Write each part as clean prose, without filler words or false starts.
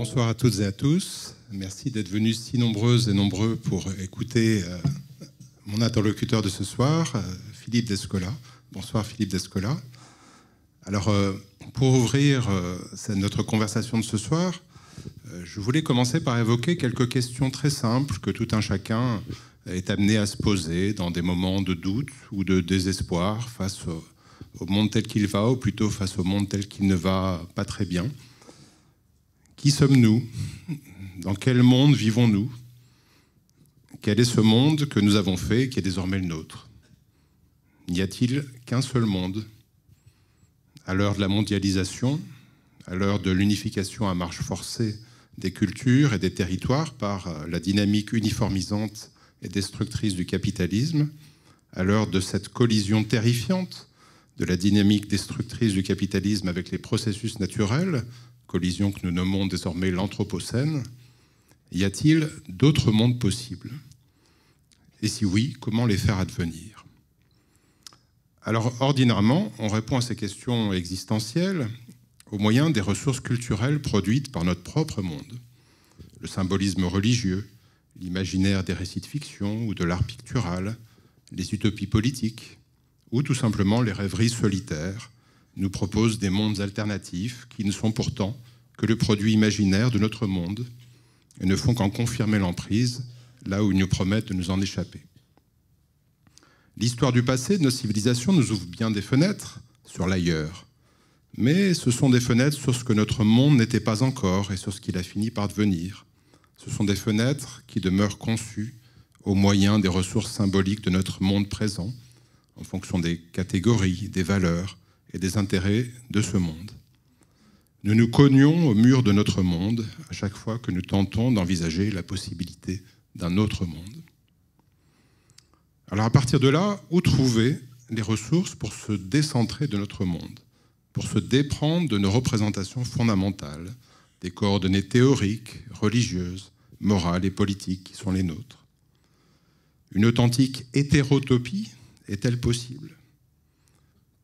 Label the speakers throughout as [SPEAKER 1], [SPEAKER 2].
[SPEAKER 1] Bonsoir à toutes et à tous. Merci d'être venus si nombreuses et nombreux pour écouter mon interlocuteur de ce soir, Philippe Descola. Bonsoir Philippe Descola. Alors, pour ouvrir notre conversation de ce soir, je voulais commencer par évoquer quelques questions très simples que tout un chacun est amené à se poser dans des moments de doute ou de désespoir face au monde tel qu'il va, ou plutôt face au monde tel qu'il ne va pas très bien. Qui sommes-nous? Dans quel monde vivons-nous? Quel est ce monde que nous avons fait et qui est désormais le nôtre? N'y a-t-il qu'un seul monde? À l'heure de la mondialisation, à l'heure de l'unification à marche forcée des cultures et des territoires par la dynamique uniformisante et destructrice du capitalisme, à l'heure de cette collision terrifiante de la dynamique destructrice du capitalisme avec les processus naturels, collision que nous nommons désormais l'Anthropocène, y a-t-il d'autres mondes possibles? Et si oui, comment les faire advenir? Alors, ordinairement, on répond à ces questions existentielles au moyen des ressources culturelles produites par notre propre monde. Le symbolisme religieux, l'imaginaire des récits de fiction ou de l'art pictural, les utopies politiques, ou tout simplement les rêveries solitaires, nous proposent des mondes alternatifs qui ne sont pourtant que le produit imaginaire de notre monde et ne font qu'en confirmer l'emprise là où ils nous promettent de nous en échapper. L'histoire du passé de nos civilisations nous ouvre bien des fenêtres sur l'ailleurs, mais ce sont des fenêtres sur ce que notre monde n'était pas encore et sur ce qu'il a fini par devenir. Ce sont des fenêtres qui demeurent conçues au moyen des ressources symboliques de notre monde présent, en fonction des catégories, des valeurs et des intérêts de ce monde. Nous nous cognons au mur de notre monde à chaque fois que nous tentons d'envisager la possibilité d'un autre monde. Alors à partir de là, où trouver les ressources pour se décentrer de notre monde, pour se déprendre de nos représentations fondamentales, des coordonnées théoriques, religieuses, morales et politiques qui sont les nôtres? Une authentique hétérotopie est-elle possible?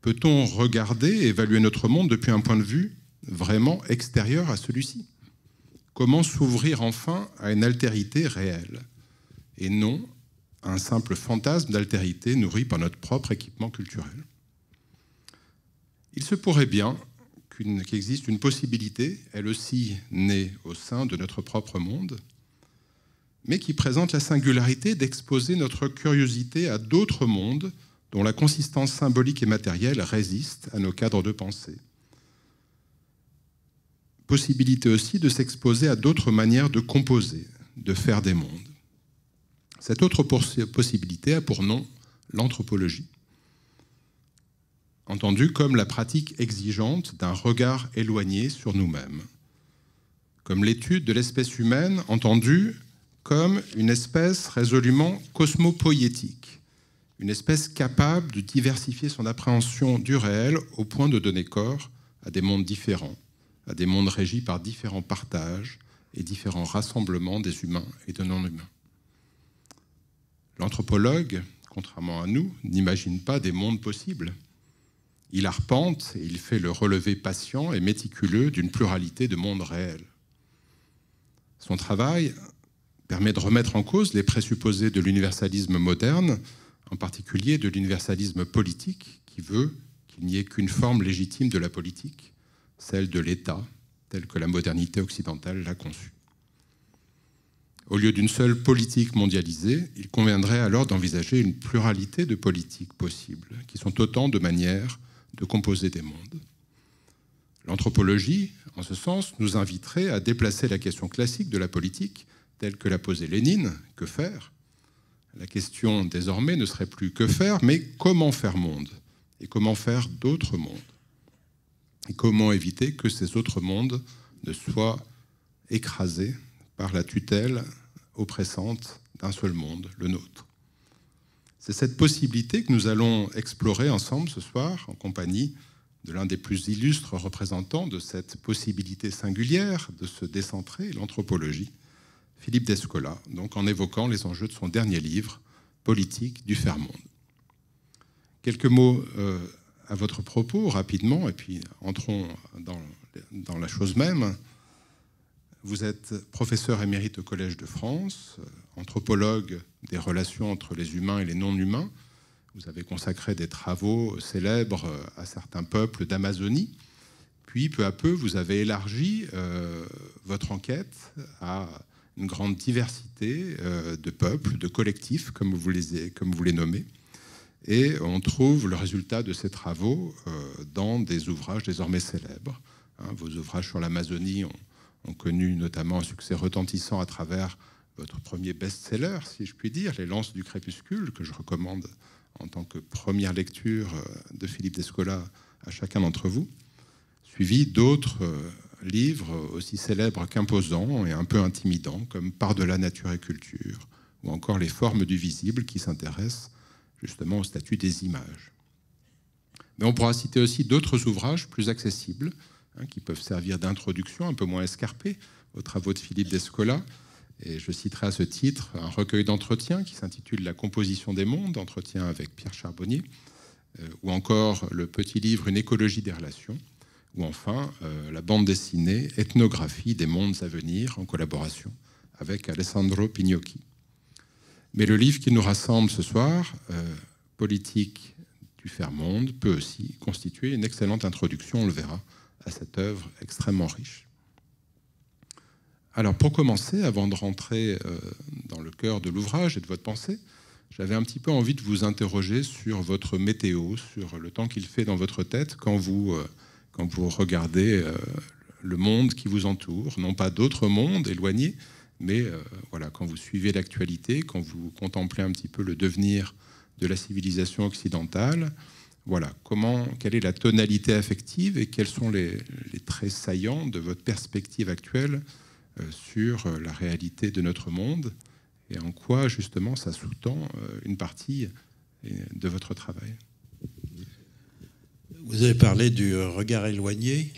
[SPEAKER 1] Peut-on regarder et évaluer notre monde depuis un point de vue vraiment extérieur à celui-ci? Comment s'ouvrir enfin à une altérité réelle et non à un simple fantasme d'altérité nourri par notre propre équipement culturel? Il se pourrait bien qu'il existe une possibilité, elle aussi née au sein de notre propre monde, mais qui présente la singularité d'exposer notre curiosité à d'autres mondes dont la consistance symbolique et matérielle résiste à nos cadres de pensée. Possibilité aussi de s'exposer à d'autres manières de composer, de faire des mondes. Cette autre possibilité a pour nom l'anthropologie, entendue comme la pratique exigeante d'un regard éloigné sur nous-mêmes, comme l'étude de l'espèce humaine entendue comme une espèce résolument cosmopoïétique, une espèce capable de diversifier son appréhension du réel au point de donner corps à des mondes différents, à des mondes régis par différents partages et différents rassemblements des humains et de non-humains. L'anthropologue, contrairement à nous, n'imagine pas des mondes possibles. Il arpente et il fait le relevé patient et méticuleux d'une pluralité de mondes réels. Son travail permet de remettre en cause les présupposés de l'universalisme moderne, en particulier de l'universalisme politique, qui veut qu'il n'y ait qu'une forme légitime de la politique, celle de l'État, telle que la modernité occidentale l'a conçue. Au lieu d'une seule politique mondialisée, il conviendrait alors d'envisager une pluralité de politiques possibles, qui sont autant de manières de composer des mondes. L'anthropologie, en ce sens, nous inviterait à déplacer la question classique de la politique, telle que l'a posée Lénine, que faire? La question désormais ne serait plus que faire, mais comment faire monde? Et comment faire d'autres mondes? Et comment éviter que ces autres mondes ne soient écrasés par la tutelle oppressante d'un seul monde, le nôtre? C'est cette possibilité que nous allons explorer ensemble ce soir, en compagnie de l'un des plus illustres représentants de cette possibilité singulière de se décentrer, l'anthropologie, Philippe Descola, donc en évoquant les enjeux de son dernier livre, Politique du faire-monde. Quelques mots à votre propos, rapidement, et puis entrons dans la chose même. Vous êtes professeur émérite au Collège de France, anthropologue des relations entre les humains et les non-humains. Vous avez consacré des travaux célèbres à certains peuples d'Amazonie. Puis, peu à peu, vous avez élargi votre enquête à une grande diversité de peuples, de collectifs, comme vous les nommez. Et on trouve le résultat de ces travaux dans des ouvrages désormais célèbres. Vos ouvrages sur l'Amazonie ont connu notamment un succès retentissant à travers votre premier best-seller, si je puis dire, Les Lances du crépuscule, que je recommande en tant que première lecture de Philippe Descola à chacun d'entre vous, suivi d'autres livres aussi célèbres qu'imposants et un peu intimidants, comme Par-delà nature et culture, ou encore Les formes du visible, qui s'intéressent justement au statut des images. Mais on pourra citer aussi d'autres ouvrages plus accessibles, qui peuvent servir d'introduction un peu moins escarpée aux travaux de Philippe Descola. Et je citerai à ce titre un recueil d'entretiens qui s'intitule « La composition des mondes », entretien avec Pierre Charbonnier, ou encore le petit livre « Une écologie des relations », ou enfin la bande dessinée « Ethnographie des mondes à venir » en collaboration avec Alessandro Pignocchi. Mais le livre qui nous rassemble ce soir, Politique du faire-monde, peut aussi constituer une excellente introduction, on le verra, à cette œuvre extrêmement riche. Alors pour commencer, avant de rentrer dans le cœur de l'ouvrage et de votre pensée, j'avais un petit peu envie de vous interroger sur votre météo, sur le temps qu'il fait dans votre tête quand vous regardez le monde qui vous entoure, non pas d'autres mondes éloignés, mais voilà, quand vous suivez l'actualité, quand vous contemplez un petit peu le devenir de la civilisation occidentale, voilà, quelle est la tonalité affective et quels sont les traits saillants de votre perspective actuelle sur la réalité de notre monde et en quoi justement ça sous-tend une partie de votre travail.
[SPEAKER 2] Vous avez parlé du regard éloigné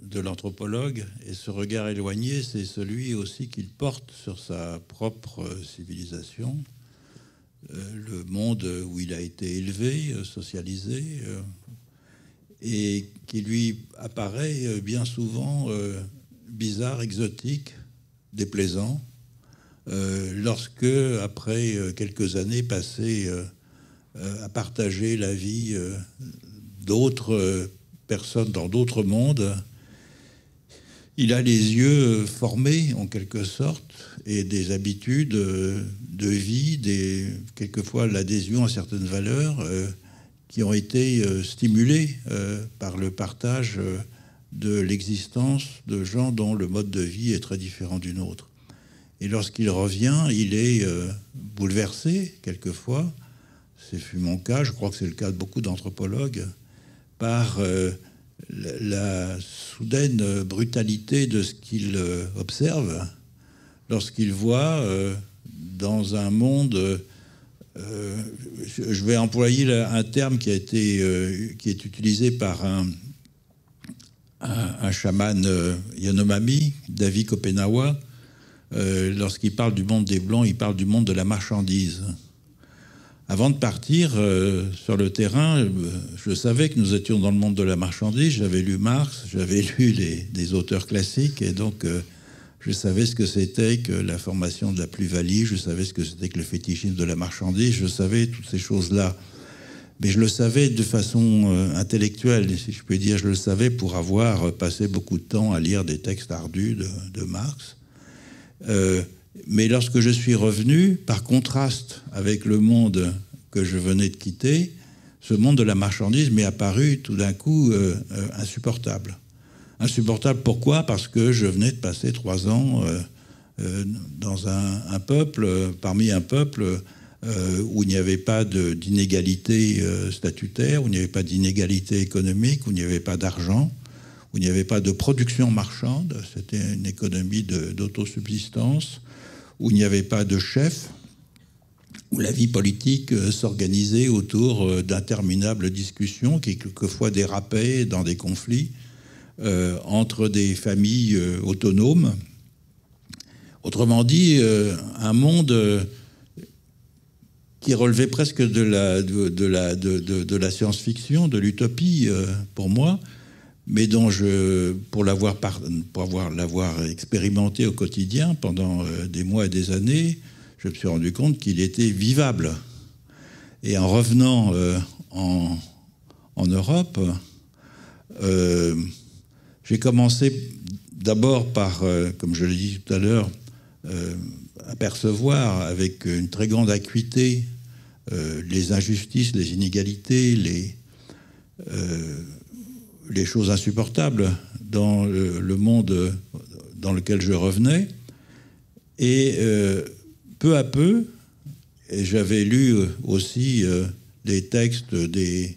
[SPEAKER 2] de l'anthropologue, et ce regard éloigné, c'est celui aussi qu'il porte sur sa propre civilisation, le monde où il a été élevé, socialisé, et qui lui apparaît bien souvent bizarre, exotique, déplaisant, lorsque, après quelques années passées à partager la vie d'autres personnes dans d'autres mondes, il a les yeux formés en quelque sorte et des habitudes de vie, quelquefois l'adhésion à certaines valeurs qui ont été stimulées par le partage de l'existence de gens dont le mode de vie est très différent du nôtre. Et lorsqu'il revient, il est bouleversé quelquefois, c'est mon cas, je crois que c'est le cas de beaucoup d'anthropologues, par la soudaine brutalité de ce qu'il observe lorsqu'il voit dans un monde, je vais employer un terme qui est utilisé par un chaman Yanomami, David Kopenawa, lorsqu'il parle du monde des Blancs, il parle du monde de la marchandise. Avant de partir sur le terrain, je savais que nous étions dans le monde de la marchandise. J'avais lu Marx, j'avais lu des auteurs classiques, et donc je savais ce que c'était que la formation de la plus-value, je savais ce que c'était que le fétichisme de la marchandise, je savais toutes ces choses-là. Mais je le savais de façon intellectuelle, si je puis dire. Je le savais pour avoir passé beaucoup de temps à lire des textes ardus de Marx. Mais lorsque je suis revenu, par contraste avec le monde que je venais de quitter, ce monde de la marchandise m'est apparu tout d'un coup insupportable. Insupportable pourquoi ? Parce que je venais de passer 3 ans dans un peuple, parmi un peuple où il n'y avait pas d'inégalité statutaire, où il n'y avait pas d'inégalité économique, où il n'y avait pas d'argent, où il n'y avait pas de production marchande, c'était une économie d'autosubsistance, où il n'y avait pas de chef, où la vie politique s'organisait autour d'interminables discussions qui quelquefois dérapaient dans des conflits entre des familles autonomes. Autrement dit, un monde qui relevait presque de la science-fiction, de l'utopie pour moi, mais dont pour l'avoir expérimenté au quotidien pendant des mois et des années, je me suis rendu compte qu'il était vivable. Et en revenant en Europe, j'ai commencé d'abord par, comme je l'ai dit tout à l'heure, apercevoir avec une très grande acuité les injustices, les inégalités, les choses insupportables dans le monde dans lequel je revenais. Et peu à peu, j'avais lu aussi des textes des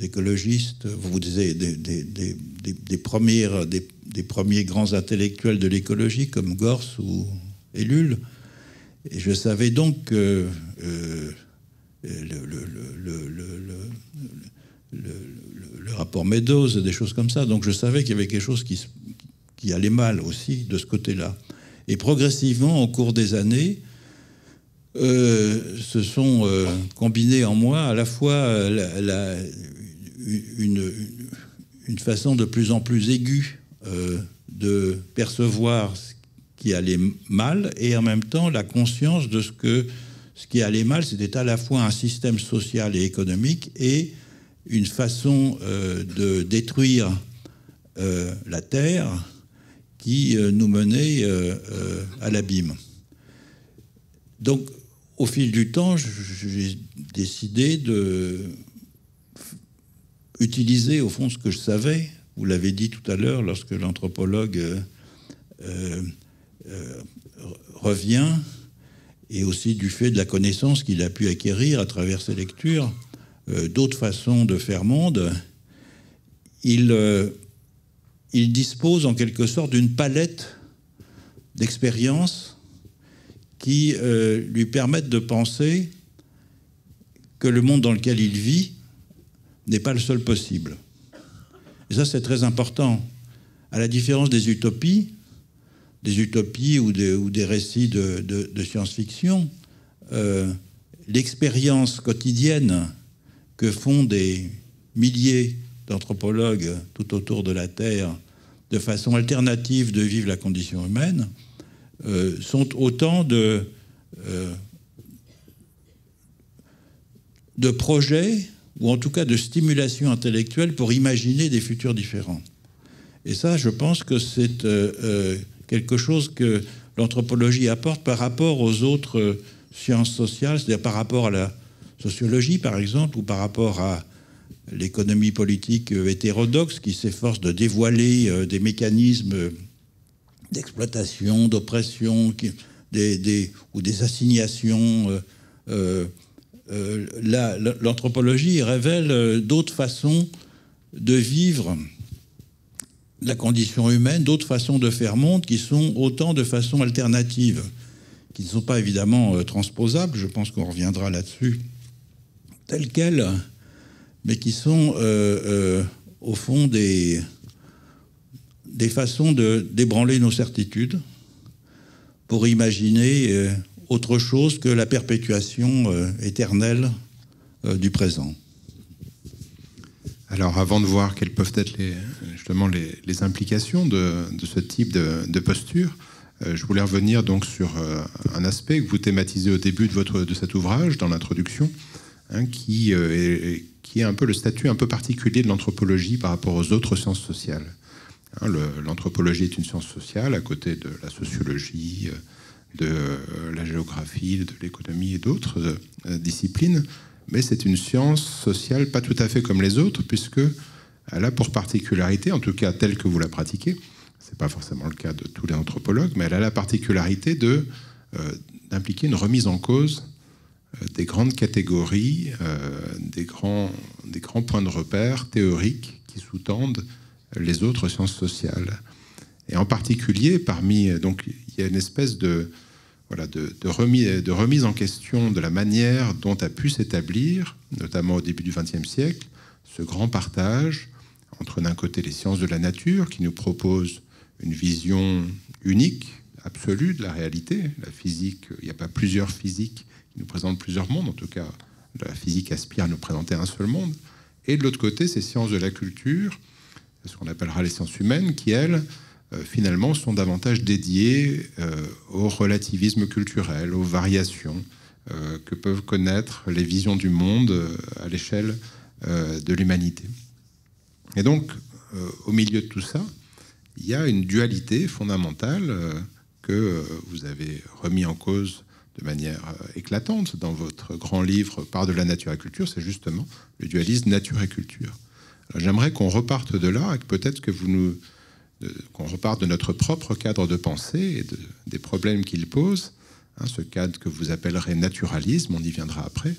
[SPEAKER 2] écologistes, vous disiez des premiers grands intellectuels de l'écologie comme Gors ou Ellul. Et je savais donc que le rapport Meadows, des choses comme ça. Donc je savais qu'il y avait quelque chose qui allait mal aussi de ce côté-là. Et progressivement, au cours des années, se sont combinés en moi à la fois une façon de plus en plus aiguë de percevoir ce qui allait mal, et en même temps la conscience de ce qui allait mal, c'était à la fois un système social et économique et une façon de détruire la Terre qui nous menait à l'abîme. Donc, au fil du temps, j'ai décidé de utiliser, au fond, ce que je savais. Vous l'avez dit tout à l'heure, lorsque l'anthropologue revient, et aussi du fait de la connaissance qu'il a pu acquérir à travers ses lectures, d'autres façons de faire monde, il dispose en quelque sorte d'une palette d'expériences qui lui permettent de penser que le monde dans lequel il vit n'est pas le seul possible. Et ça, c'est très important. À la différence des utopies ou des récits de science-fiction, l'expérience quotidienne que font des milliers d'anthropologues tout autour de la Terre de façon alternative de vivre la condition humaine sont autant de projets, ou en tout cas de stimulation intellectuelle pour imaginer des futurs différents. Et ça, je pense que c'est quelque chose que l'anthropologie apporte par rapport aux autres sciences sociales, c'est-à-dire par rapport à la sociologie, par exemple, ou par rapport à l'économie politique hétérodoxe qui s'efforce de dévoiler des mécanismes d'exploitation, d'oppression, ou des assignations. L'anthropologie révèle d'autres façons de vivre la condition humaine, d'autres façons de faire monde qui sont autant de façons alternatives, qui ne sont pas évidemment transposables, je pense qu'on reviendra là-dessus, telles quelles, mais qui sont au fond des façons d'ébranler nos certitudes pour imaginer autre chose que la perpétuation éternelle du présent.
[SPEAKER 1] Alors, avant de voir quelles peuvent être les implications de ce type de posture, je voulais revenir donc sur un aspect que vous thématisez au début de cet ouvrage, dans l'introduction, qui est un peu le statut un peu particulier de l'anthropologie par rapport aux autres sciences sociales. L'anthropologie est une science sociale à côté de la sociologie, de la géographie, de l'économie et d'autres disciplines, mais c'est une science sociale pas tout à fait comme les autres, puisqu'elle a pour particularité, en tout cas telle que vous la pratiquez, c'est pas forcément le cas de tous les anthropologues, mais elle a la particularité d'impliquer une remise en cause des grandes catégories, des grands points de repère théoriques qui sous-tendent les autres sciences sociales. Et en particulier, donc, il y a une espèce de remise en question de la manière dont a pu s'établir, notamment au début du XXe siècle, ce grand partage entre d'un côté les sciences de la nature qui nous proposent une vision unique, absolue de la réalité. La physique, il n'y a pas plusieurs physiques qui nous présentent plusieurs mondes, en tout cas la physique aspire à nous présenter un seul monde. Et de l'autre côté, ces sciences de la culture ce qu'on appellera les sciences humaines, qui, elles, finalement, sont davantage dédiées au relativisme culturel, aux variations que peuvent connaître les visions du monde à l'échelle de l'humanité. Et donc, au milieu de tout ça, il y a une dualité fondamentale que vous avez remis en cause de manière éclatante dans votre grand livre « Part de la nature et culture », c'est justement le dualisme nature et culture. Alors, j'aimerais qu'on reparte de là et que peut-être que qu'on reparte de notre propre cadre de pensée et des problèmes qu'il pose, ce cadre que vous appellerez naturalisme, on y viendra après.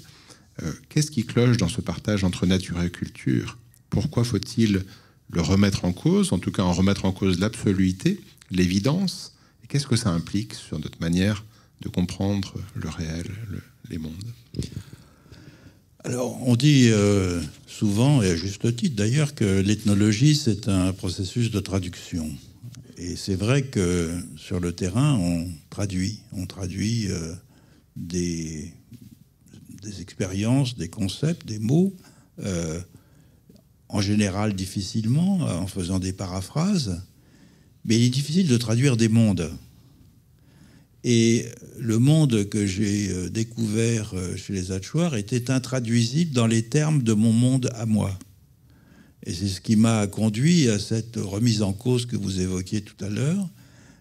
[SPEAKER 1] Qu'est-ce qui cloche dans ce partage entre nature et culture? Pourquoi faut-il le remettre en cause, en tout cas en remettre en cause l'absoluité, l'évidence? Et qu'est-ce que ça implique sur notre manière de comprendre le réel, les mondes?
[SPEAKER 2] Alors, on dit souvent, et à juste titre d'ailleurs, que l'ethnologie, c'est un processus de traduction. Et c'est vrai que sur le terrain, on traduit des expériences, des concepts, des mots, en général difficilement, en faisant des paraphrases, mais il est difficile de traduire des mondes. Et le monde que j'ai découvert chez les Achuar était intraduisible dans les termes de mon monde à moi. Et c'est ce qui m'a conduit à cette remise en cause que vous évoquiez tout à l'heure.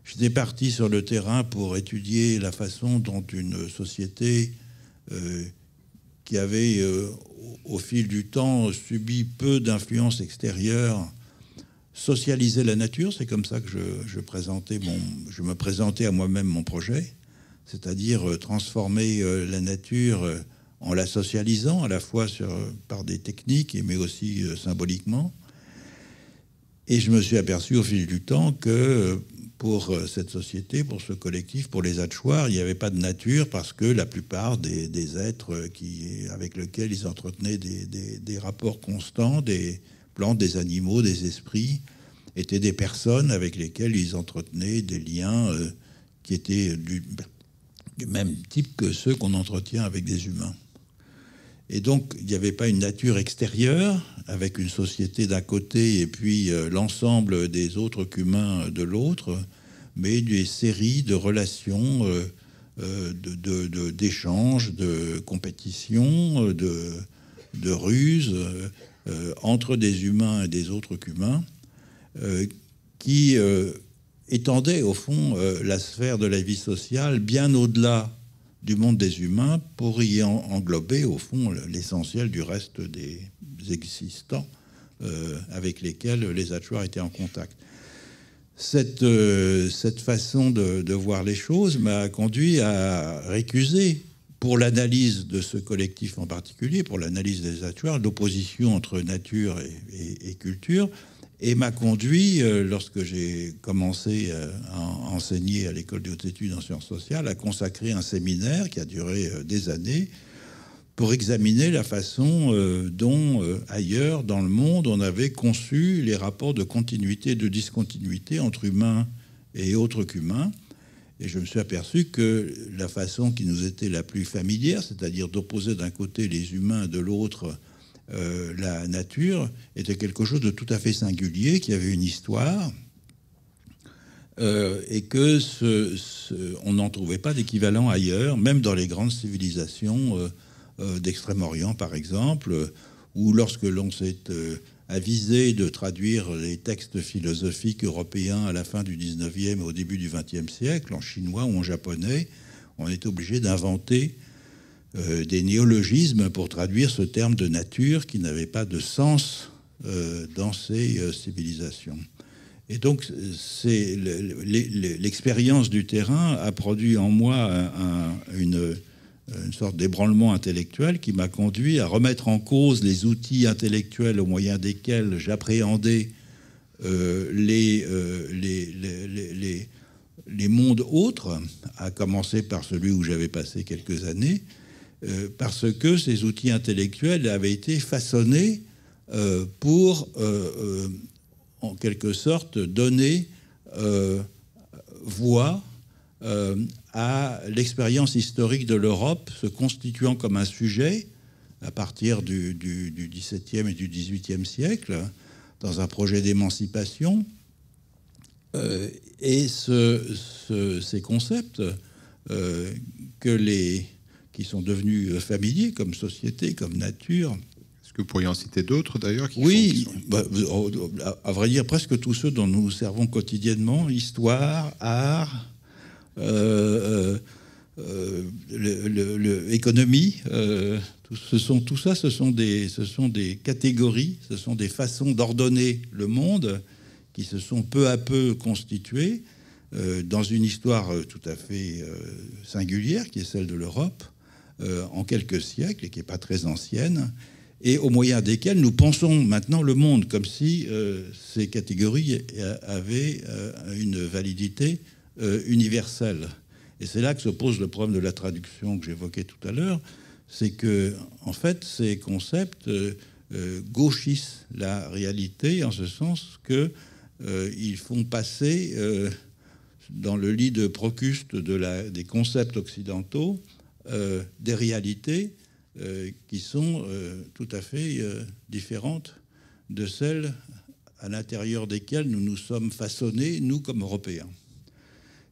[SPEAKER 2] J'étais parti sur le terrain pour étudier la façon dont une société qui avait, au fil du temps, subi peu d'influence extérieure, socialiser la nature. C'est comme ça que je me présentais à moi-même mon projet, c'est-à-dire transformer la nature en la socialisant, à la fois par des techniques, mais aussi symboliquement. Et je me suis aperçu au fil du temps que pour cette société, pour ce collectif, pour les Achuar, il n'y avait pas de nature parce que la plupart des êtres avec lesquels ils entretenaient des rapports constants, des plantes, des animaux, des esprits, étaient des personnes avec lesquelles ils entretenaient des liens qui étaient du même type que ceux qu'on entretient avec des humains. Et donc, il n'y avait pas une nature extérieure, avec une société d'un côté et puis l'ensemble des autres qu'humains de l'autre, mais des séries de relations, d'échanges, de compétitions, de ruses entre des humains et des autres qu'humains, qui étendaient, au fond, la sphère de la vie sociale bien au-delà du monde des humains pour y englober, au fond, l'essentiel du reste des existants avec lesquels les Achuar étaient en contact. Cette façon de voir les choses m'a conduit à récuser, pour l'analyse de ce collectif en particulier, pour l'analyse des Achuar, l'opposition entre nature et culture, et m'a conduit, lorsque j'ai commencé à enseigner à l'école des hautes études en sciences sociales, à consacrer un séminaire qui a duré des années pour examiner la façon dont, ailleurs dans le monde, on avait conçu les rapports de continuité et de discontinuité entre humains et autres qu'humains. Et je me suis aperçu que la façon qui nous était la plus familière, c'est-à-dire d'opposer d'un côté les humains, de l'autre la nature, était quelque chose de tout à fait singulier, qui avait une histoire, et que on n'en trouvait pas d'équivalent ailleurs, même dans les grandes civilisations d'Extrême-Orient, par exemple, où lorsque l'on s'est avisé de traduire les textes philosophiques européens à la fin du 19e et au début du 20e siècle, en chinois ou en japonais, on est obligé d'inventer des néologismes pour traduire ce terme de nature qui n'avait pas de sens dans ces civilisations. Et donc, l'expérience du terrain a produit en moi une sorte d'ébranlement intellectuel qui m'a conduit à remettre en cause les outils intellectuels au moyen desquels j'appréhendais les mondes autres, à commencer par celui où j'avais passé quelques années, parce que ces outils intellectuels avaient été façonnés pour, en quelque sorte, donner voix à l'expérience historique de l'Europe se constituant comme un sujet à partir du XVIIe et du XVIIIe siècle, dans un projet d'émancipation. Et ces concepts qui sont devenus familiers, comme société, comme nature.
[SPEAKER 1] Est-ce que vous pourriez en citer d'autres, d'ailleurs?
[SPEAKER 2] Oui, à vrai dire, presque tous ceux dont nous nous servons quotidiennement: histoire, art, économie. Tout ça, ce sont des catégories, ce sont des façons d'ordonner le monde qui se sont peu à peu constituées dans une histoire tout à fait singulière, qui est celle de l'Europe, en quelques siècles, et qui n'est pas très ancienne, et au moyen desquels nous pensons maintenant le monde, comme si ces catégories avaient une validité universelle. Et c'est là que se pose le problème de la traduction que j'évoquais tout à l'heure. C'est que, en fait, ces concepts gauchissent la réalité, en ce sens que ils font passer dans le lit de Procuste des concepts occidentaux des réalités qui sont tout à fait différentes de celles à l'intérieur desquelles nous nous sommes façonnés, nous, comme Européens.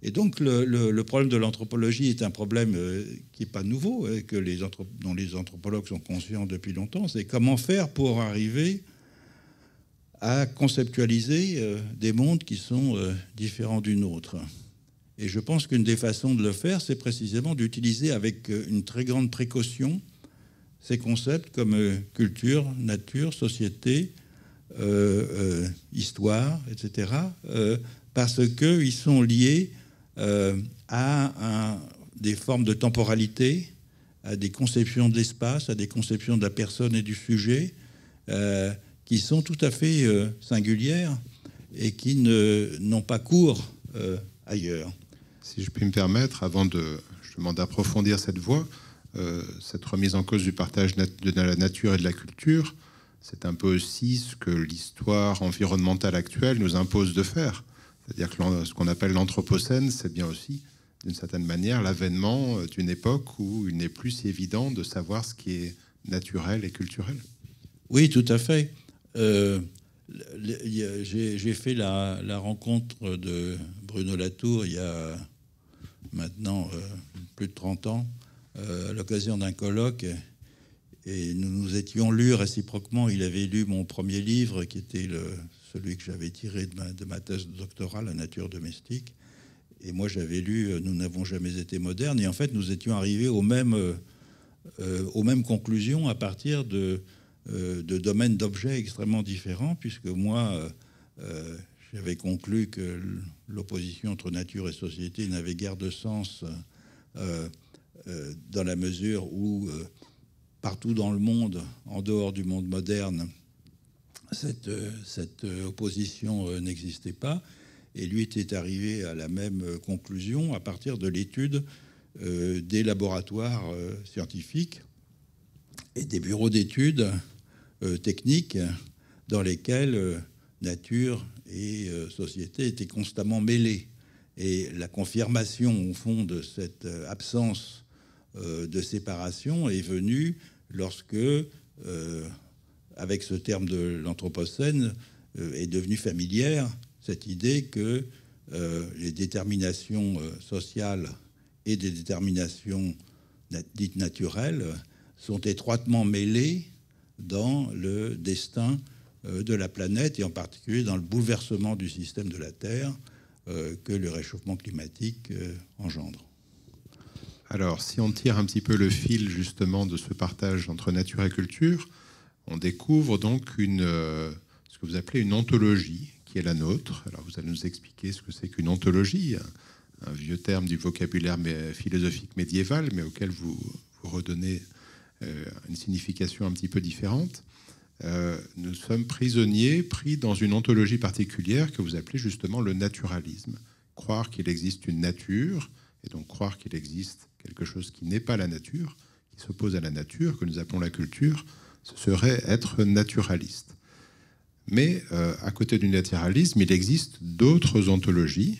[SPEAKER 2] Et donc, le problème de l'anthropologie est un problème qui n'est pas nouveau, dont les anthropologues sont conscients depuis longtemps. C'est comment faire pour arriver à conceptualiser des mondes qui sont différents du nôtre. Et je pense qu'une des façons de le faire, c'est précisément d'utiliser avec une très grande précaution ces concepts comme culture, nature, société, histoire, etc., parce qu'ils sont liés à des formes de temporalité, à des conceptions de l'espace, à des conceptions de la personne et du sujet, qui sont tout à fait singulières et qui n'ont pas cours ailleurs.
[SPEAKER 1] Si je puis me permettre, avant justement d'approfondir cette voie, cette remise en cause du partage de la nature et de la culture, c'est un peu aussi ce que l'histoire environnementale actuelle nous impose de faire. C'est-à-dire que ce qu'on appelle l'anthropocène, c'est bien aussi, d'une certaine manière, l'avènement d'une époque où il n'est plus si évident de savoir ce qui est naturel et culturel.
[SPEAKER 2] Oui, tout à fait. J'ai fait la rencontre de Bruno Latour il y a maintenant plus de 30 ans, à l'occasion d'un colloque, et nous nous étions lus réciproquement. Il avait lu mon premier livre, qui était celui que j'avais tiré de ma thèse doctorale, La nature domestique, et moi j'avais lu Nous n'avons jamais été modernes, et en fait nous étions arrivés aux mêmes conclusions à partir de domaines d'objets extrêmement différents, puisque moi, j'avais conclu que l'opposition entre nature et société n'avait guère de sens dans la mesure où, partout dans le monde, en dehors du monde moderne, cette opposition n'existait pas. Et lui était arrivé à la même conclusion à partir de l'étude des laboratoires scientifiques et des bureaux d'études techniques dans lesquels nature et société étaient constamment mêlées. Et la confirmation, au fond, de cette absence de séparation est venue lorsque, avec ce terme de l'anthropocène, est devenue familière cette idée que les déterminations sociales et des déterminations dites naturelles sont étroitement mêlées dans le destin de la planète, et en particulier dans le bouleversement du système de la Terre que le réchauffement climatique engendre.
[SPEAKER 1] Alors, si on tire un petit peu le fil justement de ce partage entre nature et culture, on découvre donc ce que vous appelez une ontologie, qui est la nôtre. Alors, vous allez nous expliquer ce que c'est qu'une ontologie, un vieux terme du vocabulaire philosophique médiéval, mais auquel vous redonnez une signification un petit peu différente. Nous sommes prisonniers, pris dans une ontologie particulière que vous appelez justement le naturalisme. Croire qu'il existe une nature, et donc croire qu'il existe quelque chose qui n'est pas la nature, qui s'oppose à la nature, que nous appelons la culture, ce serait être naturaliste. Mais à côté du naturalisme, il existe d'autres ontologies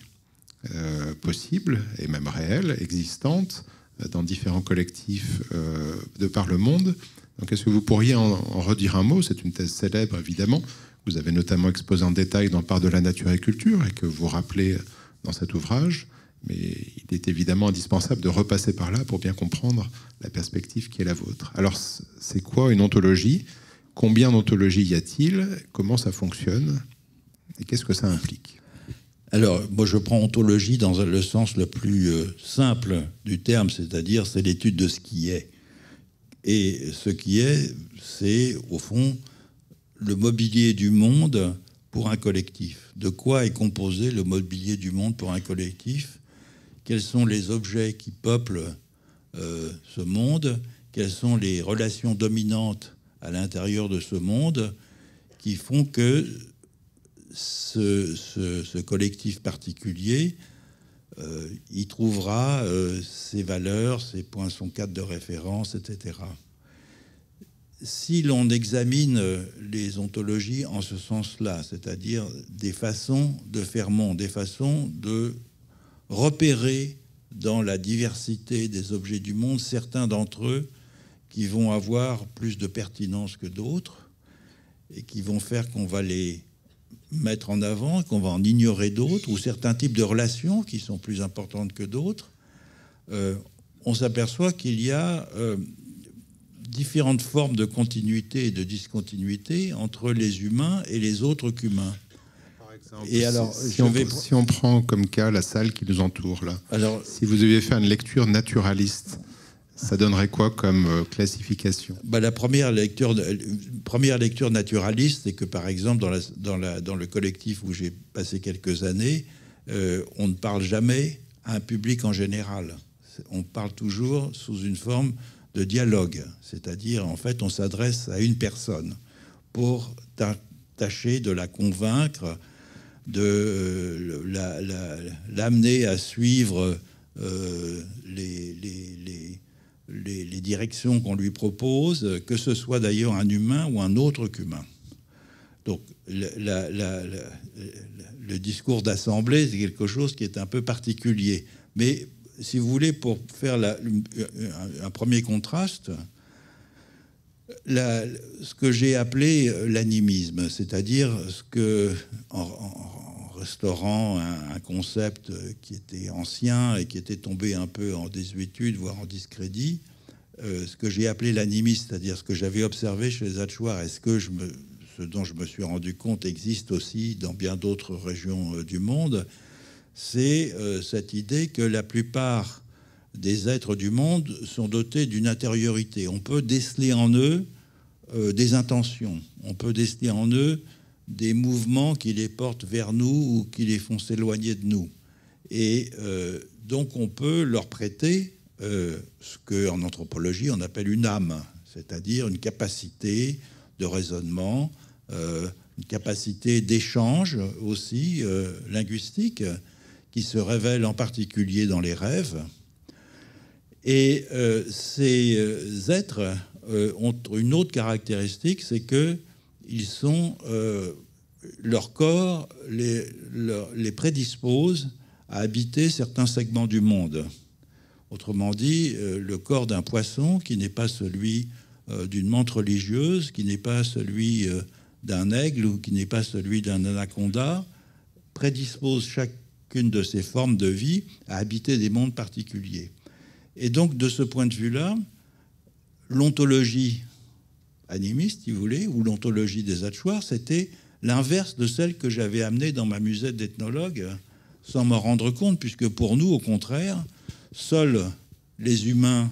[SPEAKER 1] possibles, et même réelles, existantes, dans différents collectifs de par le monde. Donc, est-ce que vous pourriez en redire un mot? C'est une thèse célèbre, évidemment, vous avez notamment exposé en détail dans Part de la nature et culture, et que vous rappelez dans cet ouvrage. Mais il est évidemment indispensable de repasser par là pour bien comprendre la perspective qui est la vôtre. Alors, c'est quoi une ontologie? Combien d'ontologies y a-t-il? Comment ça fonctionne? Et qu'est-ce que ça implique?
[SPEAKER 2] Alors, moi, je prends ontologie dans le sens le plus simple du terme, c'est-à-dire c'est l'étude de ce qui est. Et ce qui est, c'est, au fond, le mobilier du monde pour un collectif. De quoi est composé le mobilier du monde pour un collectif? Quels sont les objets qui peuplent ce monde? Quelles sont les relations dominantes à l'intérieur de ce monde qui font que ce collectif particulier y trouvera ses valeurs, ses points, son cadre de référence, etc. Si l'on examine les ontologies en ce sens-là, c'est-à-dire des façons de faire monde, des façons de repérer dans la diversité des objets du monde certains d'entre eux qui vont avoir plus de pertinence que d'autres et qui vont faire qu'on va les mettre en avant, qu'on va en ignorer d'autres, ou certains types de relations qui sont plus importantes que d'autres, on s'aperçoit qu'il y a différentes formes de continuité et de discontinuité entre les humains et les autres qu'humains.
[SPEAKER 1] Et alors, si on prend comme cas la salle qui nous entoure, là, alors, si vous deviez faire une lecture naturaliste, ça donnerait quoi comme classification?
[SPEAKER 2] La première lecture naturaliste, c'est que, par exemple, dans le collectif où j'ai passé quelques années, on ne parle jamais à un public en général. On parle toujours sous une forme de dialogue, c'est-à-dire, en fait, on s'adresse à une personne pour tâcher de la convaincre, de l'amener à suivre les directions qu'on lui propose, que ce soit d'ailleurs un humain ou un autre qu'humain. Donc le discours d'assemblée, c'est quelque chose qui est un peu particulier. Mais si vous voulez, pour faire un premier contraste, ce que j'ai appelé l'animisme, c'est-à-dire ce que, en restaurant un concept qui était ancien et qui était tombé un peu en désuétude, voire en discrédit, ce que j'ai appelé l'animisme, c'est-à-dire ce que j'avais observé chez les Achuar, et ce dont je me suis rendu compte existe aussi dans bien d'autres régions du monde, c'est cette idée que la plupart des êtres du monde sont dotés d'une intériorité. On peut déceler en eux des intentions. On peut déceler en eux des mouvements qui les portent vers nous ou qui les font s'éloigner de nous. Et donc on peut leur prêter ce qu'en anthropologie on appelle une âme, c'est-à-dire une capacité de raisonnement, une capacité d'échange aussi linguistique qui se révèle en particulier dans les rêves. Et ces êtres ont une autre caractéristique, c'est que leur corps les prédispose à habiter certains segments du monde. Autrement dit, le corps d'un poisson qui n'est pas celui d'une menthe religieuse, qui n'est pas celui d'un aigle ou qui n'est pas celui d'un anaconda, prédispose chacune de ces formes de vie à habiter des mondes particuliers. Et donc, de ce point de vue-là, l'ontologie animiste, si vous voulez, ou l'ontologie des Achuar, c'était l'inverse de celle que j'avais amenée dans ma musette d'ethnologue, sans m'en rendre compte, puisque pour nous, au contraire, seuls les humains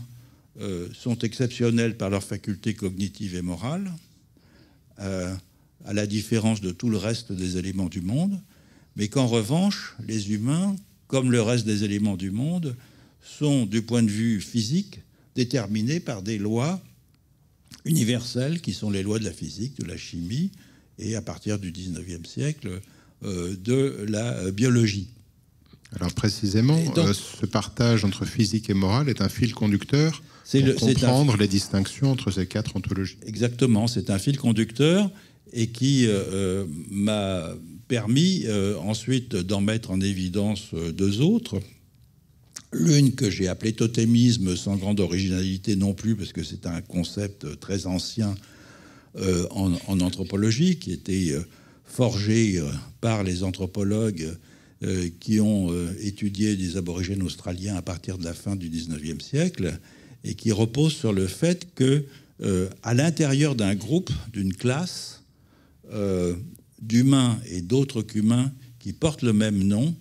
[SPEAKER 2] sont exceptionnels par leurs facultés cognitives et morales, à la différence de tout le reste des éléments du monde, mais qu'en revanche, les humains, comme le reste des éléments du monde, sont, du point de vue physique, déterminés par des lois universelles qui sont les lois de la physique, de la chimie, et à partir du 19e siècle, de la biologie.
[SPEAKER 1] Alors précisément, donc, ce partage entre physique et morale est un fil conducteur pour comprendre les distinctions entre ces quatre ontologies.
[SPEAKER 2] Exactement, c'est un fil conducteur et qui m'a permis ensuite d'en mettre en évidence deux autres. L'une que j'ai appelée totémisme, sans grande originalité non plus, parce que c'est un concept très ancien en anthropologie, qui était forgée par les anthropologues qui ont étudié des aborigènes australiens à partir de la fin du 19e siècle, et qui repose sur le fait que à l'intérieur d'un groupe, d'une classe d'humains et d'autres qu'humains qui portent le même nom,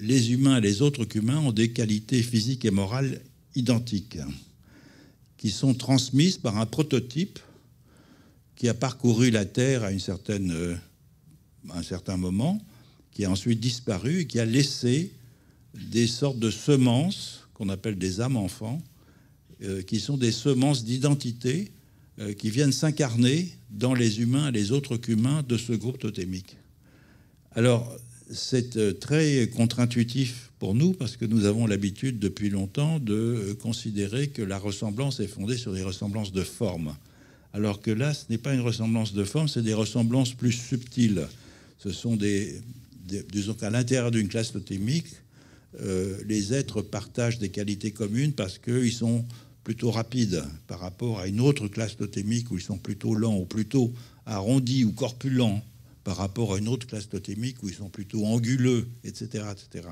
[SPEAKER 2] les humains et les autres qu'humains ont des qualités physiques et morales identiques, qui sont transmises par un prototype qui a parcouru la Terre à un certain moment, qui a ensuite disparu et qui a laissé des sortes de semences qu'on appelle des âmes enfants, qui sont des semences d'identité qui viennent s'incarner dans les humains et les autres qu'humains de ce groupe totémique. Alors, c'est très contre-intuitif pour nous parce que nous avons l'habitude depuis longtemps de considérer que la ressemblance est fondée sur des ressemblances de forme. Alors que là, ce n'est pas une ressemblance de forme, c'est des ressemblances plus subtiles. Ce sont disons qu'à l'intérieur d'une classe totémique, les êtres partagent des qualités communes parce qu'ils sont plutôt rapides par rapport à une autre classe totémique où ils sont plutôt lents ou plutôt arrondis ou corpulents par rapport à une autre classe totémique où ils sont plutôt anguleux, etc. etc.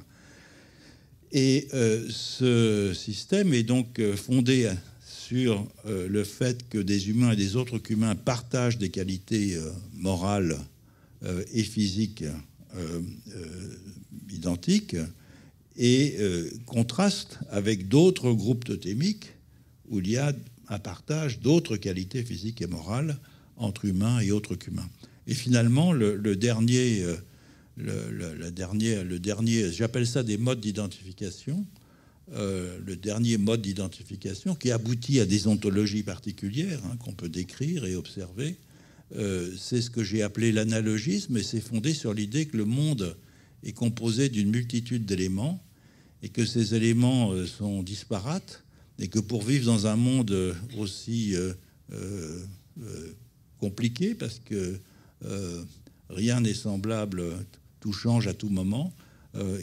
[SPEAKER 2] Et ce système est donc fondé sur le fait que des humains et des autres qu'humains partagent des qualités morales et physiques identiques et contraste avec d'autres groupes totémiques où il y a un partage d'autres qualités physiques et morales entre humains et autres qu'humains. Et finalement, le dernier, j'appelle ça des modes d'identification, le dernier mode d'identification qui aboutit à des ontologies particulières qu'on peut décrire et observer, c'est ce que j'ai appelé l'analogisme, et c'est fondé sur l'idée que le monde est composé d'une multitude d'éléments et que ces éléments sont disparates et que pour vivre dans un monde aussi compliqué, parce que rien n'est semblable, tout change à tout moment,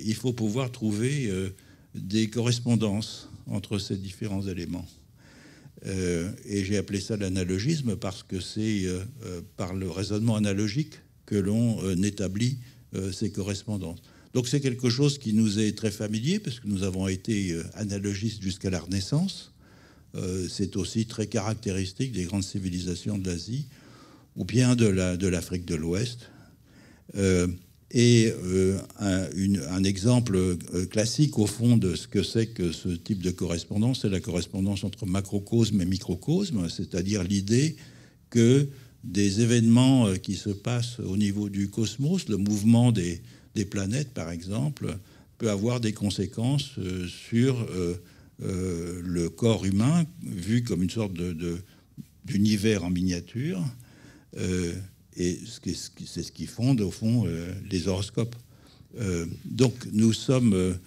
[SPEAKER 2] il faut pouvoir trouver des correspondances entre ces différents éléments. Et j'ai appelé ça l'analogisme parce que c'est par le raisonnement analogique que l'on établit ces correspondances. Donc c'est quelque chose qui nous est très familier parce que nous avons été analogistes jusqu'à la Renaissance. C'est aussi très caractéristique des grandes civilisations de l'Asie ou bien de l'Afrique de l'Ouest. Un exemple classique au fond de ce que c'est que ce type de correspondance, c'est la correspondance entre macrocosme et microcosme, c'est-à-dire l'idée que des événements qui se passent au niveau du cosmos, le mouvement des planètes par exemple, peut avoir des conséquences sur le corps humain, vu comme une sorte d'univers en miniature. Et c'est ce qui fonde, au fond, les horoscopes. Donc, nous sommes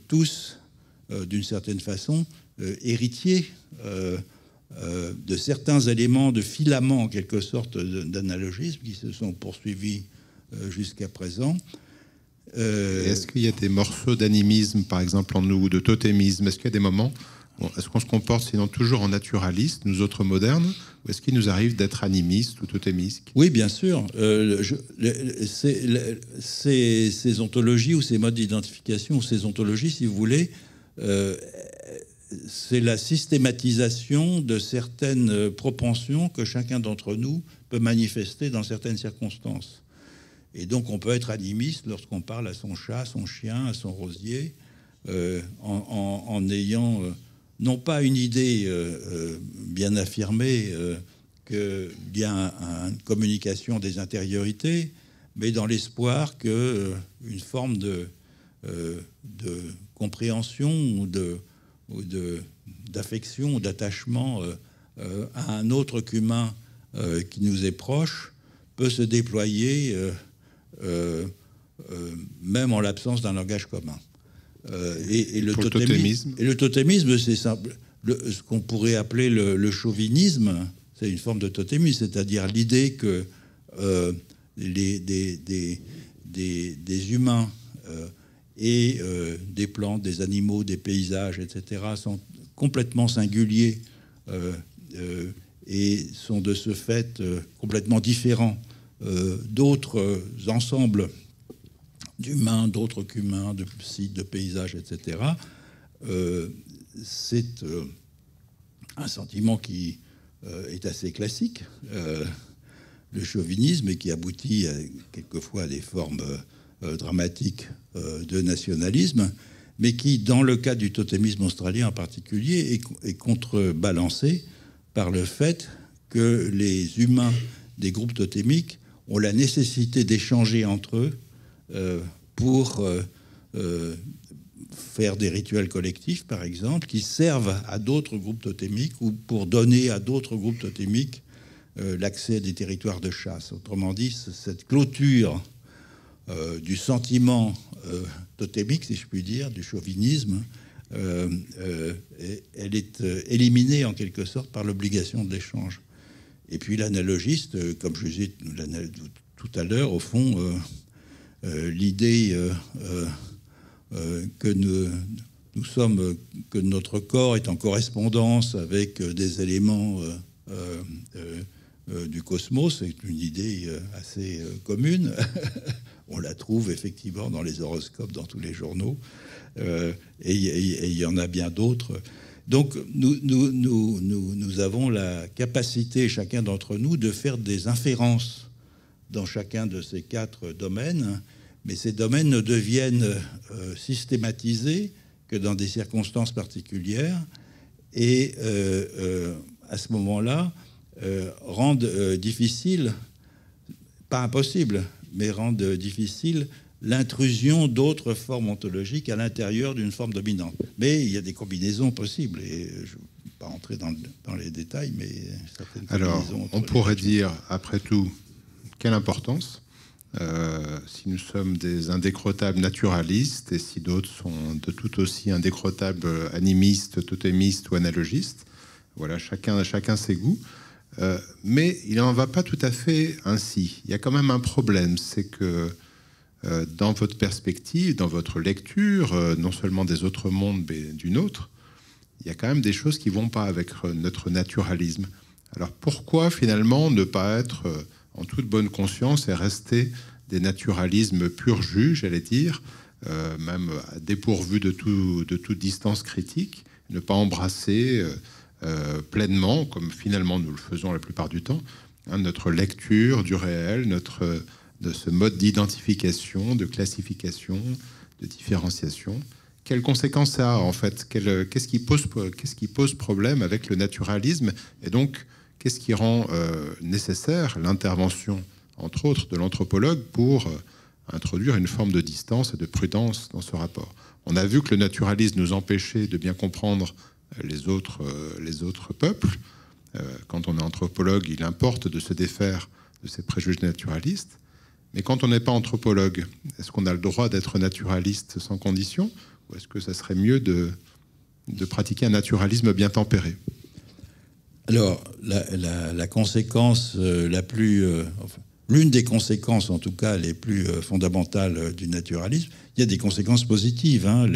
[SPEAKER 2] tous, d'une certaine façon, héritiers de certains éléments de filaments, en quelque sorte, d'analogisme qui se sont poursuivis jusqu'à présent.
[SPEAKER 1] Est-ce qu'il y a des morceaux d'animisme, par exemple, en nous, ou de totémisme? Est-ce qu'il y a des moments... Est-ce qu'on se comporte sinon toujours en naturaliste, nous autres modernes, ou est-ce qu'il nous arrive d'être animiste ou totémiste?
[SPEAKER 2] Oui, bien sûr. Ces ontologies ou ces modes d'identification, ou ces ontologies, si vous voulez, c'est la systématisation de certaines propensions que chacun d'entre nous peut manifester dans certaines circonstances. Et donc on peut être animiste lorsqu'on parle à son chat, à son chien, à son rosier, en ayant... non pas une idée bien affirmée qu'il y a une communication des intériorités, mais dans l'espoir qu'une forme de compréhension ou d'affection ou d'attachement à un autre qu'humain qui nous est proche peut se déployer même en l'absence d'un langage commun. Et le totémisme, c'est simple. Ce qu'on pourrait appeler le chauvinisme, c'est une forme de totémisme, c'est-à-dire l'idée que des humains et des plantes, des animaux, des paysages, etc., sont complètement singuliers et sont de ce fait complètement différents d'autres ensembles d'humains, d'autres qu'humains, de sites, de paysages, etc. C'est un sentiment qui est assez classique, le chauvinisme, et qui aboutit quelquefois à des formes dramatiques de nationalisme, mais qui, dans le cas du totémisme australien en particulier, est contrebalancé par le fait que les humains des groupes totémiques ont la nécessité d'échanger entre eux pour faire des rituels collectifs, par exemple, qui servent à d'autres groupes totémiques ou pour donner à d'autres groupes totémiques l'accès à des territoires de chasse. Autrement dit, cette clôture du sentiment totémique, si je puis dire, du chauvinisme, elle est éliminée en quelque sorte par l'obligation de l'échange. Et puis l'analogiste, comme je disais tout à l'heure, au fond, l'idée que nous sommes, que notre corps est en correspondance avec des éléments du cosmos, c'est une idée assez commune. On la trouve effectivement dans les horoscopes, dans tous les journaux, et il y en a bien d'autres. Donc nous avons la capacité, chacun d'entre nous, de faire des inférences dans chacun de ces 4 domaines, mais ces domaines ne deviennent systématisés que dans des circonstances particulières, et à ce moment-là, rendent difficile, pas impossible, mais rendent difficile l'intrusion d'autres formes ontologiques à l'intérieur d'une forme dominante. Mais il y a des combinaisons possibles, et je ne vais pas entrer dans les détails, mais certaines
[SPEAKER 1] Alors, on pourrait dire, après tout, quelle importance si nous sommes des indécrottables naturalistes et si d'autres sont de tout aussi indécrottables animistes, totémistes ou analogistes. Voilà, chacun ses goûts. Mais il n'en va pas tout à fait ainsi. Il y a quand même un problème, c'est que dans votre perspective, dans votre lecture, non seulement des autres mondes, mais du nôtre, il y a quand même des choses qui ne vont pas avec notre naturalisme. Alors pourquoi finalement ne pas être en toute bonne conscience et rester des naturalismes pur jus, j'allais dire, même dépourvus de toute distance critique, ne pas embrasser pleinement, comme finalement nous le faisons la plupart du temps, notre lecture du réel, de ce mode d'identification, de classification, de différenciation. Quelles conséquences ça a en fait? Qu'est-ce qui pose problème avec le naturalisme? Et donc, qu'est-ce qui rend nécessaire l'intervention, entre autres, de l'anthropologue pour introduire une forme de distance et de prudence dans ce rapport? On a vu que le naturalisme nous empêchait de bien comprendre les autres peuples. Quand on est anthropologue, il importe de se défaire de ces préjugés naturalistes. Mais quand on n'est pas anthropologue, est-ce qu'on a le droit d'être naturaliste sans condition? Ou est-ce que ça serait mieux de pratiquer un naturalisme bien tempéré?
[SPEAKER 2] Alors, la conséquence la plus... l'une des conséquences, en tout cas, les plus fondamentales du naturalisme, il y a des conséquences positives. Hein,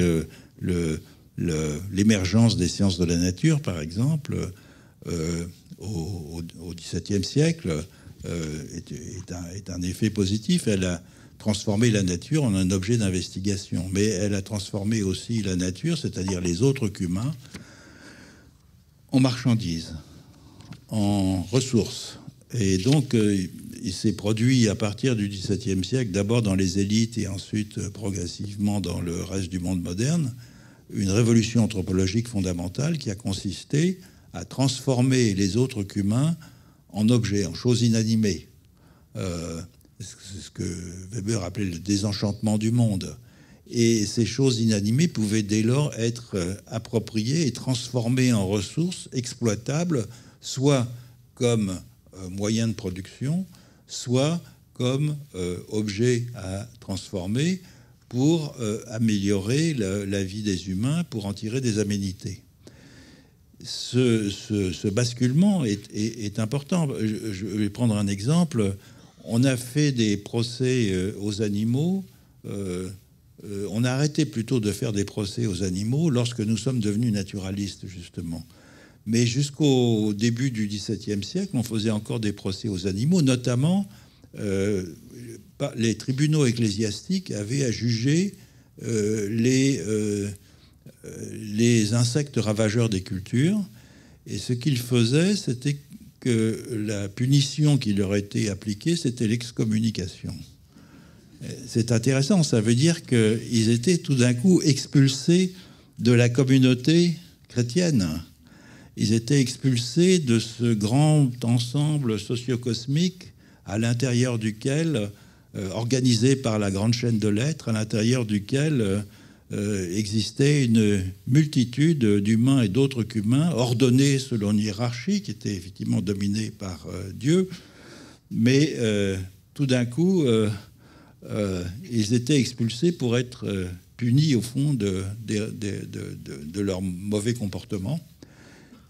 [SPEAKER 2] l'émergence des sciences de la nature, par exemple, au XVIIe siècle, est un effet positif. Elle a transformé la nature en un objet d'investigation, mais elle a transformé aussi la nature, c'est-à-dire les autres qu'humains, en marchandises, en ressources. Et donc, il s'est produit à partir du XVIIe siècle, d'abord dans les élites et ensuite progressivement dans le reste du monde moderne, une révolution anthropologique fondamentale qui a consisté à transformer les autres qu'humains en objets, en choses inanimées. C'est ce que Weber appelait le désenchantement du monde. Et ces choses inanimées pouvaient dès lors être appropriées et transformées en ressources exploitables, soit comme moyen de production, soit comme objet à transformer pour améliorer la vie des humains, pour en tirer des aménités. Ce basculement est important. Je vais prendre un exemple. On a fait des procès aux animaux. On a arrêté plutôt de faire des procès aux animaux lorsque nous sommes devenus naturalistes, justement. Mais jusqu'au début du XVIIe siècle, on faisait encore des procès aux animaux, notamment les tribunaux ecclésiastiques avaient à juger les insectes ravageurs des cultures. Et ce qu'ils faisaient, c'était que la punition qui leur était appliquée, c'était l'excommunication. C'est intéressant, ça veut dire qu'ils étaient tout d'un coup expulsés de la communauté chrétienne. Ils étaient expulsés de ce grand ensemble socio-cosmique à l'intérieur duquel, organisé par la grande chaîne de l'être, à l'intérieur duquel existait une multitude d'humains et d'autres qu'humains, ordonnés selon une hiérarchie qui était effectivement dominée par Dieu, mais tout d'un coup, ils étaient expulsés pour être punis au fond de leur mauvais comportement.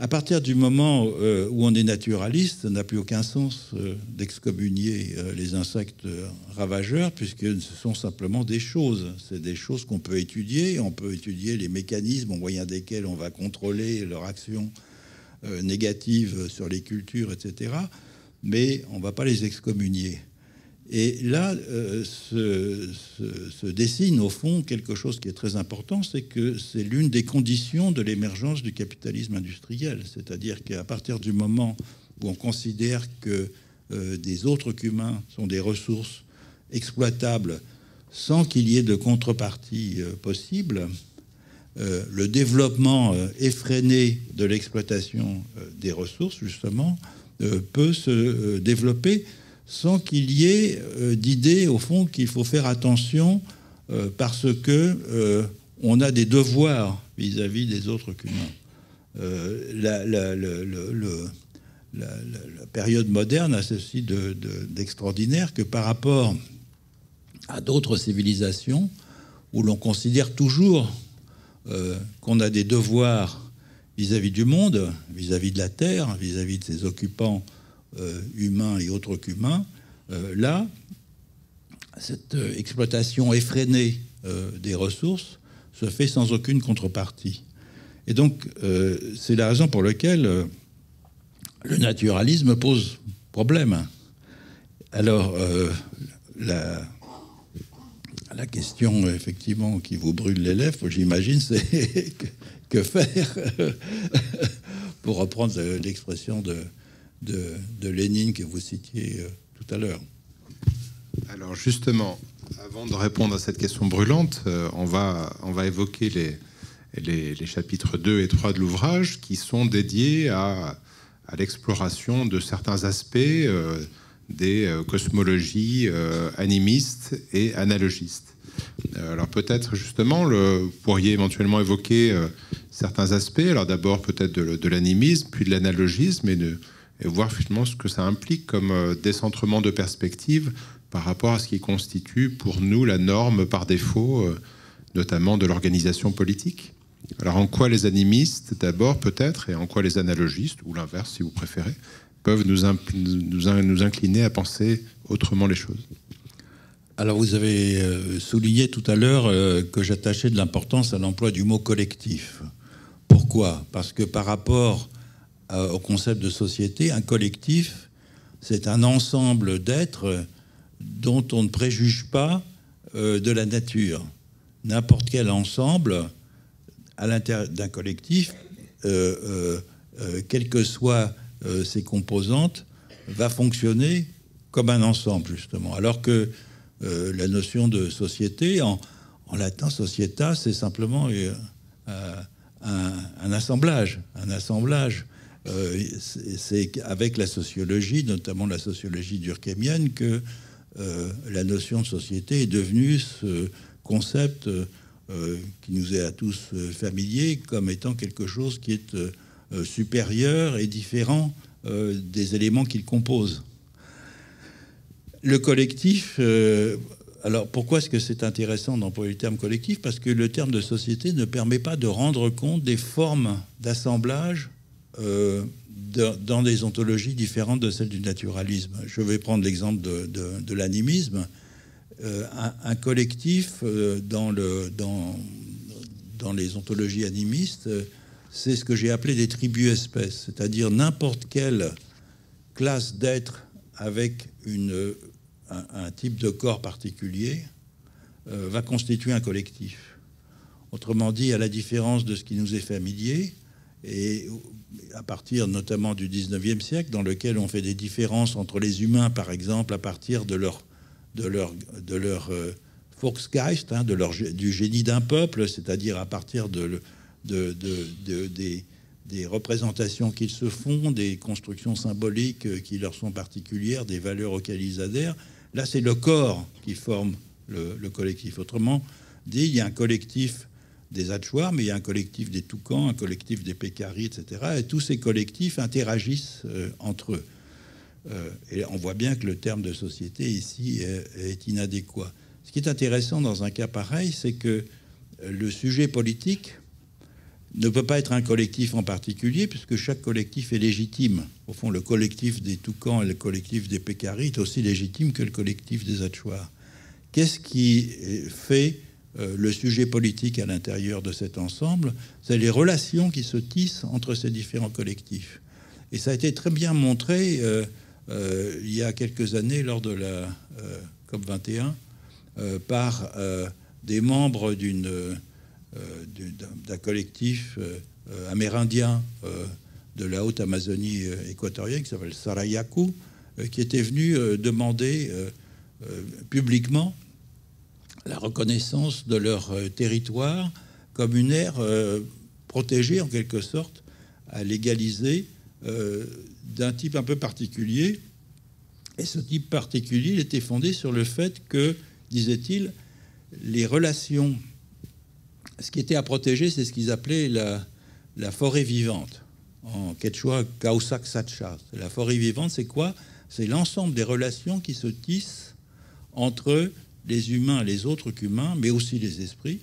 [SPEAKER 2] À partir du moment où on est naturaliste, ça n'a plus aucun sens d'excommunier les insectes ravageurs, puisque ce sont simplement des choses. C'est des choses qu'on peut étudier. On peut étudier les mécanismes au moyen desquels on va contrôler leur action négative sur les cultures, etc. Mais on ne va pas les excommunier. Et là, se dessine au fond quelque chose qui est très important, c'est que c'est l'une des conditions de l'émergence du capitalisme industriel. C'est-à-dire qu'à partir du moment où on considère que des autres qu'humains sont des ressources exploitables sans qu'il y ait de contrepartie possible, le développement effréné de l'exploitation des ressources, justement, peut se développer sans qu'il y ait d'idée, au fond, qu'il faut faire attention parce que on a des devoirs vis-à-vis des autres qu'humains. La période moderne a ceci d'extraordinaire que par rapport à d'autres civilisations où l'on considère toujours qu'on a des devoirs vis-à-vis du monde, vis-à-vis de la Terre, vis-à-vis de ses occupants humains et autres qu'humains, là, cette exploitation effrénée des ressources se fait sans aucune contrepartie. Et donc, c'est la raison pour laquelle le naturalisme pose problème. Alors, la question, effectivement, qui vous brûle les lèvres, j'imagine, c'est que faire pour reprendre l'expression de Lénine que vous citiez tout à l'heure.
[SPEAKER 1] Alors justement, avant de répondre à cette question brûlante, on va évoquer les chapitres 2 et 3 de l'ouvrage qui sont dédiés à l'exploration de certains aspects des cosmologies animistes et analogistes. Alors peut-être justement, vous pourriez éventuellement évoquer certains aspects, alors d'abord peut-être de l'animisme, puis de l'analogisme, et voir finalement ce que ça implique comme décentrement de perspective par rapport à ce qui constitue pour nous la norme par défaut, notamment de l'organisation politique. Alors en quoi les animistes d'abord peut-être, et en quoi les analogistes, ou l'inverse si vous préférez, peuvent nous incliner à penser autrement les choses.
[SPEAKER 2] Alors vous avez souligné tout à l'heure que j'attachais de l'importance à l'emploi du mot collectif. Pourquoi ? Parce que par rapport au concept de société, un collectif, c'est un ensemble d'êtres dont on ne préjuge pas de la nature. N'importe quel ensemble, à l'intérieur d'un collectif, quelles que soient ses composantes, va fonctionner comme un ensemble, justement. Alors que la notion de société, en latin, societa, c'est simplement un assemblage. Un assemblage. C'est avec la sociologie, notamment la sociologie durkheimienne, que la notion de société est devenue ce concept qui nous est à tous familier comme étant quelque chose qui est supérieur et différent des éléments qu'il compose. Le collectif, alors pourquoi est-ce que c'est intéressant d'employer le terme collectif ? Parce que le terme de société ne permet pas de rendre compte des formes d'assemblage dans des ontologies différentes de celles du naturalisme. Je vais prendre l'exemple de l'animisme. Un collectif dans les ontologies animistes, c'est ce que j'ai appelé des tribus-espèces, c'est-à-dire n'importe quelle classe d'êtres avec une un type de corps particulier va constituer un collectif. Autrement dit, à la différence de ce qui nous est familier, et à partir notamment du 19e siècle, dans lequel on fait des différences entre les humains, par exemple, à partir de leur Volksgeist, hein, du génie d'un peuple, c'est-à-dire à partir des représentations qu'ils se font, des constructions symboliques qui leur sont particulières, des valeurs auxquelles ils adhèrent. Là, c'est le corps qui forme le collectif. Autrement dit, il y a un collectif des Hatchoirs, mais il y a un collectif des Toucans, un collectif des Pécaris, etc. Et tous ces collectifs interagissent entre eux. Et on voit bien que le terme de société ici est inadéquat. Ce qui est intéressant dans un cas pareil, c'est que le sujet politique ne peut pas être un collectif en particulier, puisque chaque collectif est légitime. Au fond, le collectif des Toucans et le collectif des Pécaris est aussi légitime que le collectif des Hatchoirs. Qu'est-ce qui fait le sujet politique à l'intérieur de cet ensemble? C'est les relations qui se tissent entre ces différents collectifs. Et ça a été très bien montré il y a quelques années lors de la COP21 par des membres d'un collectif amérindien de la haute Amazonie équatorienne qui s'appelle Sarayaku, qui était venu demander publiquement la reconnaissance de leur territoire comme une aire protégée en quelque sorte, à légaliser, d'un type un peu particulier. Et ce type particulier était fondé sur le fait que, disait-il, les relations, ce qui était à protéger, c'est ce qu'ils appelaient la forêt vivante. En quechua, Causac Sacha. La forêt vivante, c'est quoi? C'est l'ensemble des relations qui se tissent entre les humains, les autres qu'humains, mais aussi les esprits,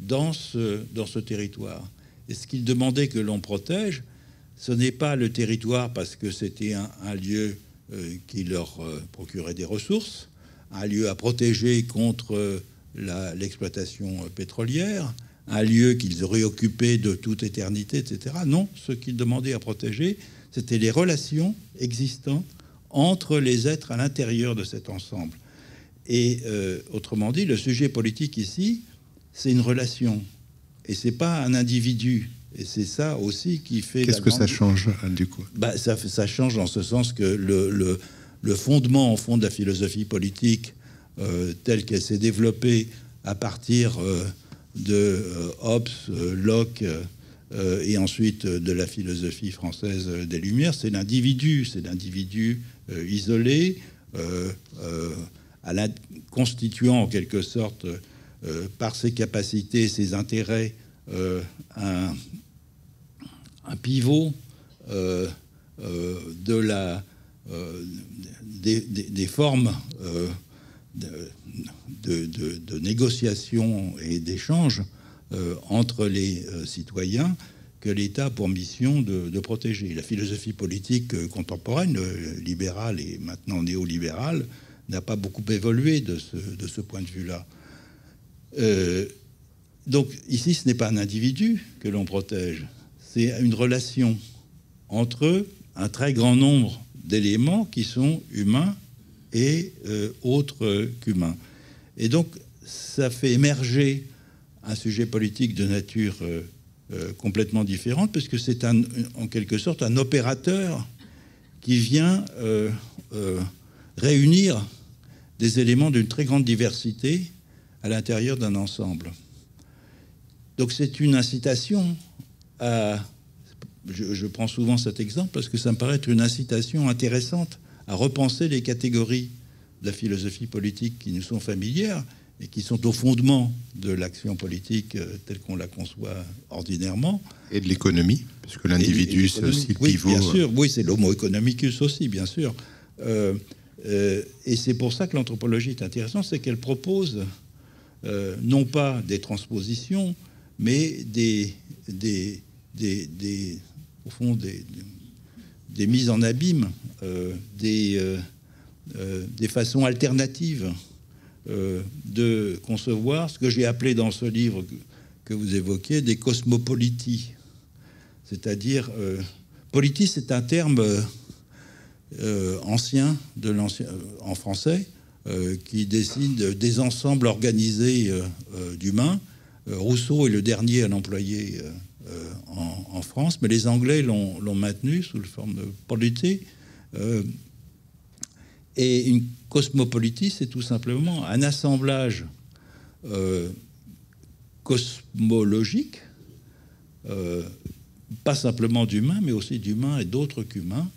[SPEAKER 2] dans ce territoire. Et ce qu'ils demandaient que l'on protège, ce n'est pas le territoire parce que c'était un lieu qui leur procurait des ressources, un lieu à protéger contre l'exploitation pétrolière, un lieu qu'ils auraient occupé de toute éternité, etc. Non, ce qu'ils demandaient à protéger, c'était les relations existantes entre les êtres à l'intérieur de cet ensemble. Et autrement dit, le sujet politique ici, c'est une relation. Et c'est pas un individu. Et c'est ça aussi qui fait...
[SPEAKER 1] Qu'est-ce que ça change, du coup?
[SPEAKER 2] Ça change en ce sens que le fondement, en fond, de la philosophie politique, telle qu'elle s'est développée à partir de Hobbes, Locke, et ensuite de la philosophie française des Lumières, c'est l'individu. C'est l'individu isolé, constituant en quelque sorte, par ses capacités, ses intérêts, un pivot des formes de négociation et d'échange entre les citoyens que l'État a pour mission de protéger. La philosophie politique contemporaine, libérale et maintenant néolibérale, n'a pas beaucoup évolué de ce point de vue-là. Donc ici, ce n'est pas un individu que l'on protège, c'est une relation entre un très grand nombre d'éléments qui sont humains et autres qu'humains. Et donc, ça fait émerger un sujet politique de nature complètement différente, parce que c'est en quelque sorte un opérateur qui vient réunir des éléments d'une très grande diversité à l'intérieur d'un ensemble. Donc c'est une incitation à... Je prends souvent cet exemple parce que ça me paraît être une incitation intéressante à repenser les catégories de la philosophie politique qui nous sont familières et qui sont au fondement de l'action politique telle qu'on la conçoit ordinairement.
[SPEAKER 1] Et de l'économie, puisque l'individu, c'est aussi le pivot.
[SPEAKER 2] Oui, bien sûr. Oui, c'est l'homo economicus aussi, bien sûr. Et c'est pour ça que l'anthropologie est intéressante, c'est qu'elle propose non pas des transpositions, mais au fond, des mises en abîme, des façons alternatives de concevoir ce que j'ai appelé dans ce livre que vous évoquez des cosmopolities. C'est-à-dire, politie, c'est un terme ancien en français, qui dessine des ensembles organisés d'humains. Rousseau est le dernier à l'employer en France, mais les Anglais l'ont maintenu sous la forme de polity. Et une cosmopolitie, c'est tout simplement un assemblage cosmologique, pas simplement d'humains, mais aussi d'humains et d'autres qu'humains,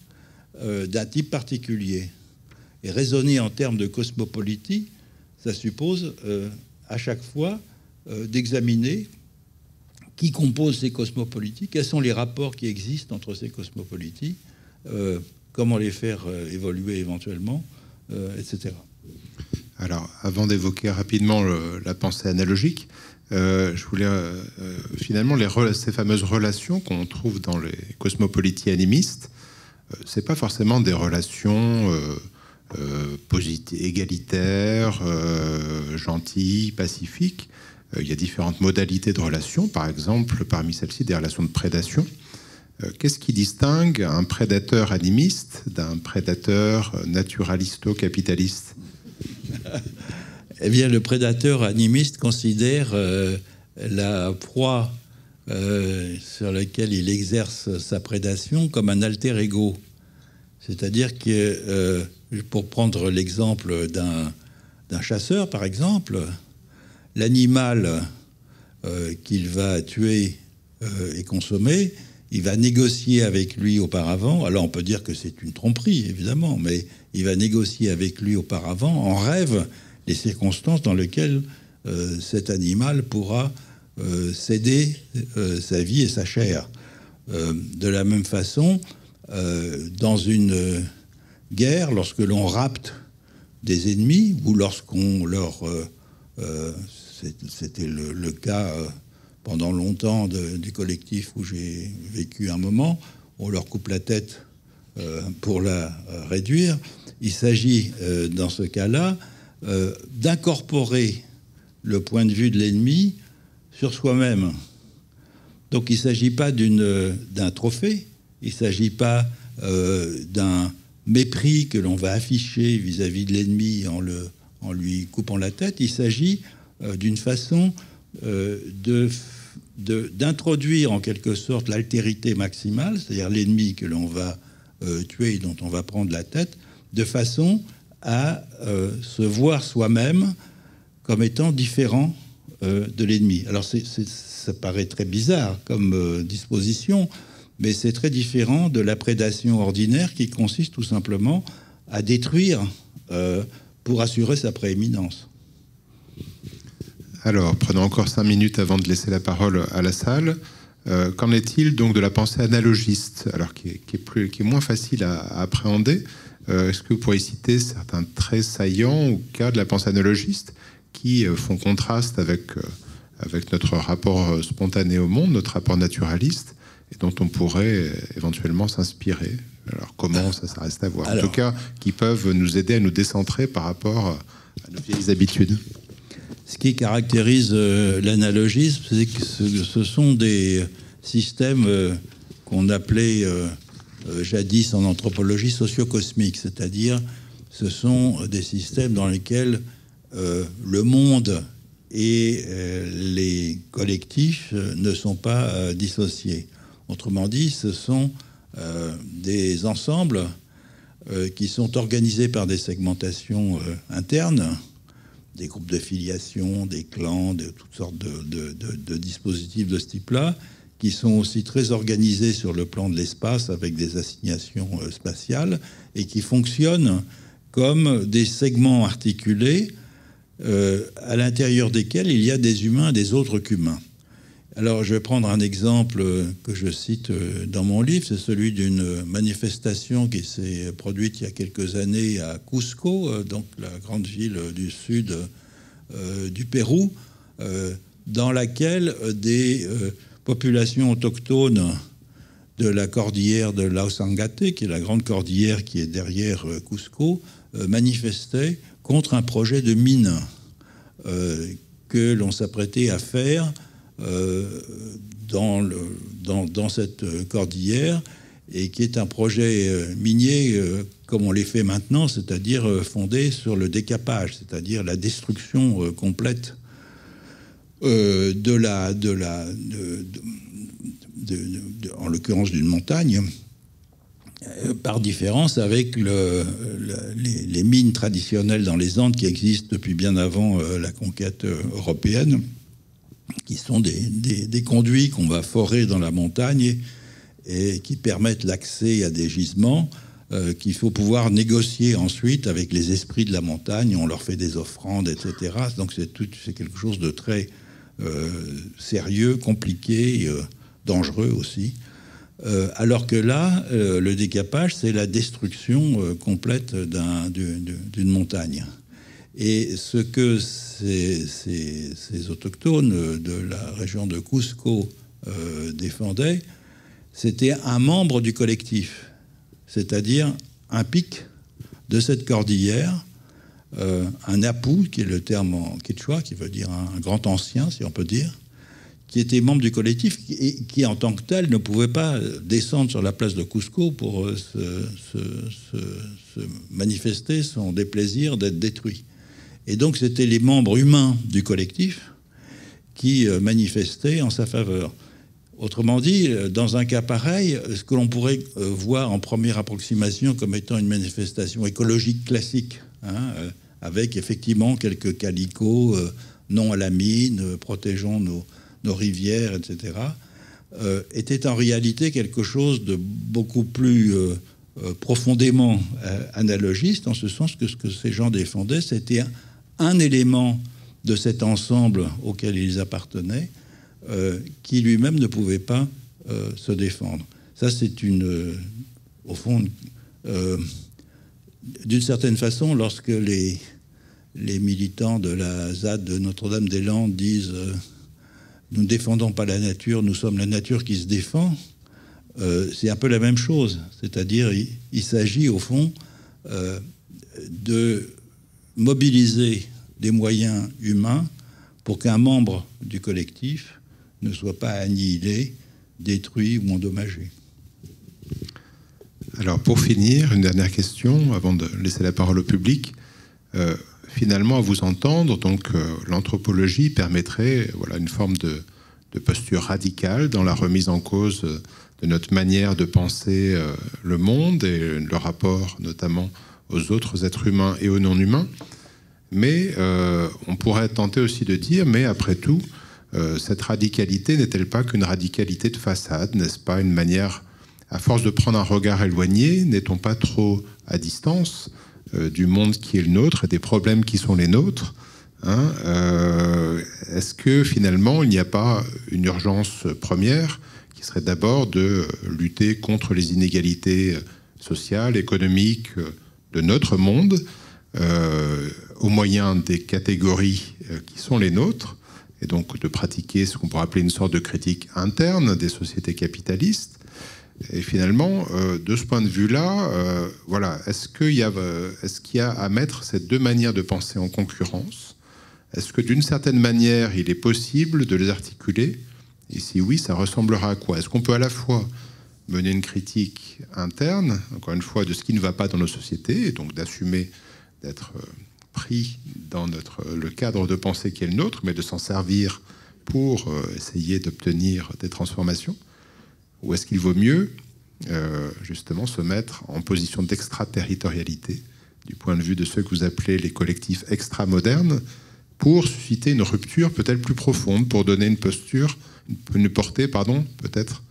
[SPEAKER 2] d'un type particulier. Et raisonner en termes de cosmopolitie, ça suppose à chaque fois d'examiner qui compose ces cosmopolities, quels sont les rapports qui existent entre ces cosmopolities, comment les faire évoluer éventuellement, etc.
[SPEAKER 1] Alors, avant d'évoquer rapidement la pensée analogique, je voulais finalement ces fameuses relations qu'on trouve dans les cosmopolities animistes, c'est pas forcément des relations positives, égalitaires, gentilles, pacifiques. Il y a différentes modalités de relations. Par exemple, parmi celles-ci, des relations de prédation. Qu'est-ce qui distingue un prédateur animiste d'un prédateur naturalisto-capitaliste ?
[SPEAKER 2] Eh bien, le prédateur animiste considère la proie sur laquelle il exerce sa prédation comme un alter ego. C'est-à-dire que, pour prendre l'exemple d'un chasseur, par exemple, l'animal qu'il va tuer et consommer, il va négocier avec lui auparavant. Alors on peut dire que c'est une tromperie, évidemment, mais il va négocier avec lui auparavant, en rêve, les circonstances dans lesquelles cet animal pourra céder sa vie et sa chair. De la même façon, dans une guerre, lorsque l'on rapte des ennemis, ou lorsqu'on leur... c'était le cas pendant longtemps du collectif où j'ai vécu un moment, on leur coupe la tête pour la réduire. Il s'agit, dans ce cas-là, d'incorporer le point de vue de l'ennemi sur soi-même. Donc il ne s'agit pas d'un trophée, il ne s'agit pas d'un mépris que l'on va afficher vis-à-vis de l'ennemi en lui coupant la tête. Il s'agit d'une façon d'introduire en quelque sorte l'altérité maximale, c'est-à-dire l'ennemi que l'on va tuer et dont on va prendre la tête, de façon à se voir soi-même comme étant différent de l'ennemi. Alors ça paraît très bizarre comme disposition, mais c'est très différent de la prédation ordinaire qui consiste tout simplement à détruire pour assurer sa prééminence.
[SPEAKER 1] Alors, prenons encore 5 minutes avant de laisser la parole à la salle. Qu'en est-il donc de la pensée analogiste, alors qui est moins facile à appréhender? Est-ce que vous pourriez citer certains traits saillants ou cas de la pensée analogiste qui font contraste avec notre rapport spontané au monde, notre rapport naturaliste, et dont on pourrait éventuellement s'inspirer? Alors comment, ça reste à voir. En tout cas, qui peuvent nous aider à nous décentrer par rapport à nos vieilles habitudes.
[SPEAKER 2] Ce qui caractérise l'analogisme, c'est que ce sont des systèmes qu'on appelait jadis en anthropologie socio-cosmique, c'est-à-dire ce sont des systèmes dans lesquels le monde et les collectifs ne sont pas dissociés. Autrement dit, ce sont des ensembles qui sont organisés par des segmentations internes, des groupes de filiation, des clans, de toutes sortes de dispositifs de ce type-là, qui sont aussi très organisés sur le plan de l'espace avec des assignations spatiales et qui fonctionnent comme des segments articulés à l'intérieur desquels il y a des humains et des autres qu'humains. Alors, je vais prendre un exemple que je cite dans mon livre, c'est celui d'une manifestation qui s'est produite il y a quelques années à Cusco, donc la grande ville du sud du Pérou, dans laquelle des populations autochtones de la cordillère de Lausangate, qui est la grande cordillère qui est derrière Cusco, manifestaient contre un projet de mine que l'on s'apprêtait à faire dans cette cordillère, et qui est un projet minier comme on les fait maintenant, c'est-à-dire fondées sur le décapage, c'est-à-dire la destruction complète en l'occurrence d'une montagne, par différence avec les mines traditionnelles dans les Andes qui existent depuis bien avant la conquête européenne, qui sont des conduits qu'on va forer dans la montagne et qui permettent l'accès à des gisements qu'il faut pouvoir négocier ensuite avec les esprits de la montagne. On leur fait des offrandes, etc. Donc c'est quelque chose de très sérieux, compliqué, dangereux aussi. Alors que là, le décapage, c'est la destruction complète d'une montagne. Et ce que ces autochtones de la région de Cusco défendaient, c'était un membre du collectif, c'est-à-dire un pic de cette cordillère, un apu, qui est le terme en quechua, qui veut dire un grand ancien, si on peut dire, qui était membre du collectif et qui, en tant que tel, ne pouvait pas descendre sur la place de Cusco pour se manifester son déplaisir d'être détruit. Et donc, c'était les membres humains du collectif qui manifestaient en sa faveur. Autrement dit, dans un cas pareil, ce que l'on pourrait voir en première approximation comme étant une manifestation écologique classique, avec effectivement quelques calicots, non à la mine, protégeons nos rivières, etc., était en réalité quelque chose de beaucoup plus profondément analogiste, en ce sens que ce que ces gens défendaient, c'était un élément de cet ensemble auquel ils appartenaient, qui lui-même ne pouvait pas se défendre. Ça, c'est au fond, d'une certaine façon, lorsque les militants de la ZAD de Notre-Dame-des-Landes disent nous ne défendons pas la nature, nous sommes la nature qui se défend, c'est un peu la même chose. C'est-à-dire, il s'agit, au fond, de mobiliser des moyens humains pour qu'un membre du collectif ne soit pas annihilé, détruit ou endommagé.
[SPEAKER 1] Alors, pour finir, une dernière question, avant de laisser la parole au public. Finalement, à vous entendre, donc l'anthropologie permettrait une forme de posture radicale dans la remise en cause de notre manière de penser le monde et le rapport notamment aux autres êtres humains et aux non-humains. Mais on pourrait tenter aussi de dire, mais après tout, cette radicalité n'est-elle pas qu'une radicalité de façade? N'est-ce pas une manière, à force de prendre un regard éloigné, n'est-on pas trop à distance du monde qui est le nôtre et des problèmes qui sont les nôtres, est-ce que finalement il n'y a pas une urgence première qui serait d'abord de lutter contre les inégalités sociales, économiques de notre monde au moyen des catégories qui sont les nôtres, et donc de pratiquer ce qu'on pourrait appeler une sorte de critique interne des sociétés capitalistes? Et finalement, de ce point de vue-là, est-ce qu'il y a à mettre ces deux manières de penser en concurrence? Est-ce que d'une certaine manière, il est possible de les articuler? Et si oui, ça ressemblera à quoi? Est-ce qu'on peut à la fois mener une critique interne, encore une fois, de ce qui ne va pas dans nos sociétés, et donc d'assumer d'être pris dans le cadre de pensée qui est le nôtre, mais de s'en servir pour essayer d'obtenir des transformations? Ou est-ce qu'il vaut mieux, justement, se mettre en position d'extraterritorialité, du point de vue de ceux que vous appelez les collectifs extramodernes, pour susciter une rupture peut-être plus profonde, pour donner une portée, peut-être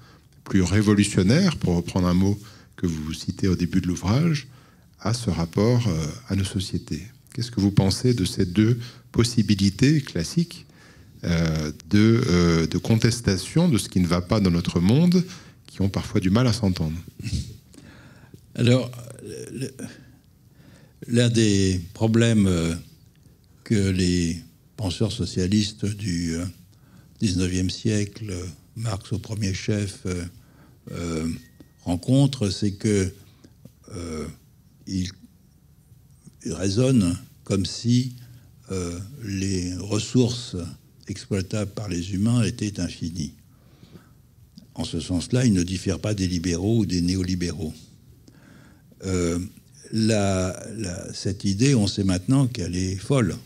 [SPEAKER 1] plus révolutionnaire, pour reprendre un mot que vous citez au début de l'ouvrage, à ce rapport à nos sociétés? Qu'est-ce que vous pensez de ces deux possibilités classiques de contestation de ce qui ne va pas dans notre monde, qui ont parfois du mal à s'entendre?
[SPEAKER 2] Alors, l'un des problèmes que les penseurs socialistes du XIXe siècle, Marx au premier chef, rencontrent, c'est que ils raisonnent comme si les ressources exploitables par les humains étaient infinies. En ce sens-là, ils ne diffèrent pas des libéraux ou des néolibéraux. cette idée, on sait maintenant qu'elle est folle,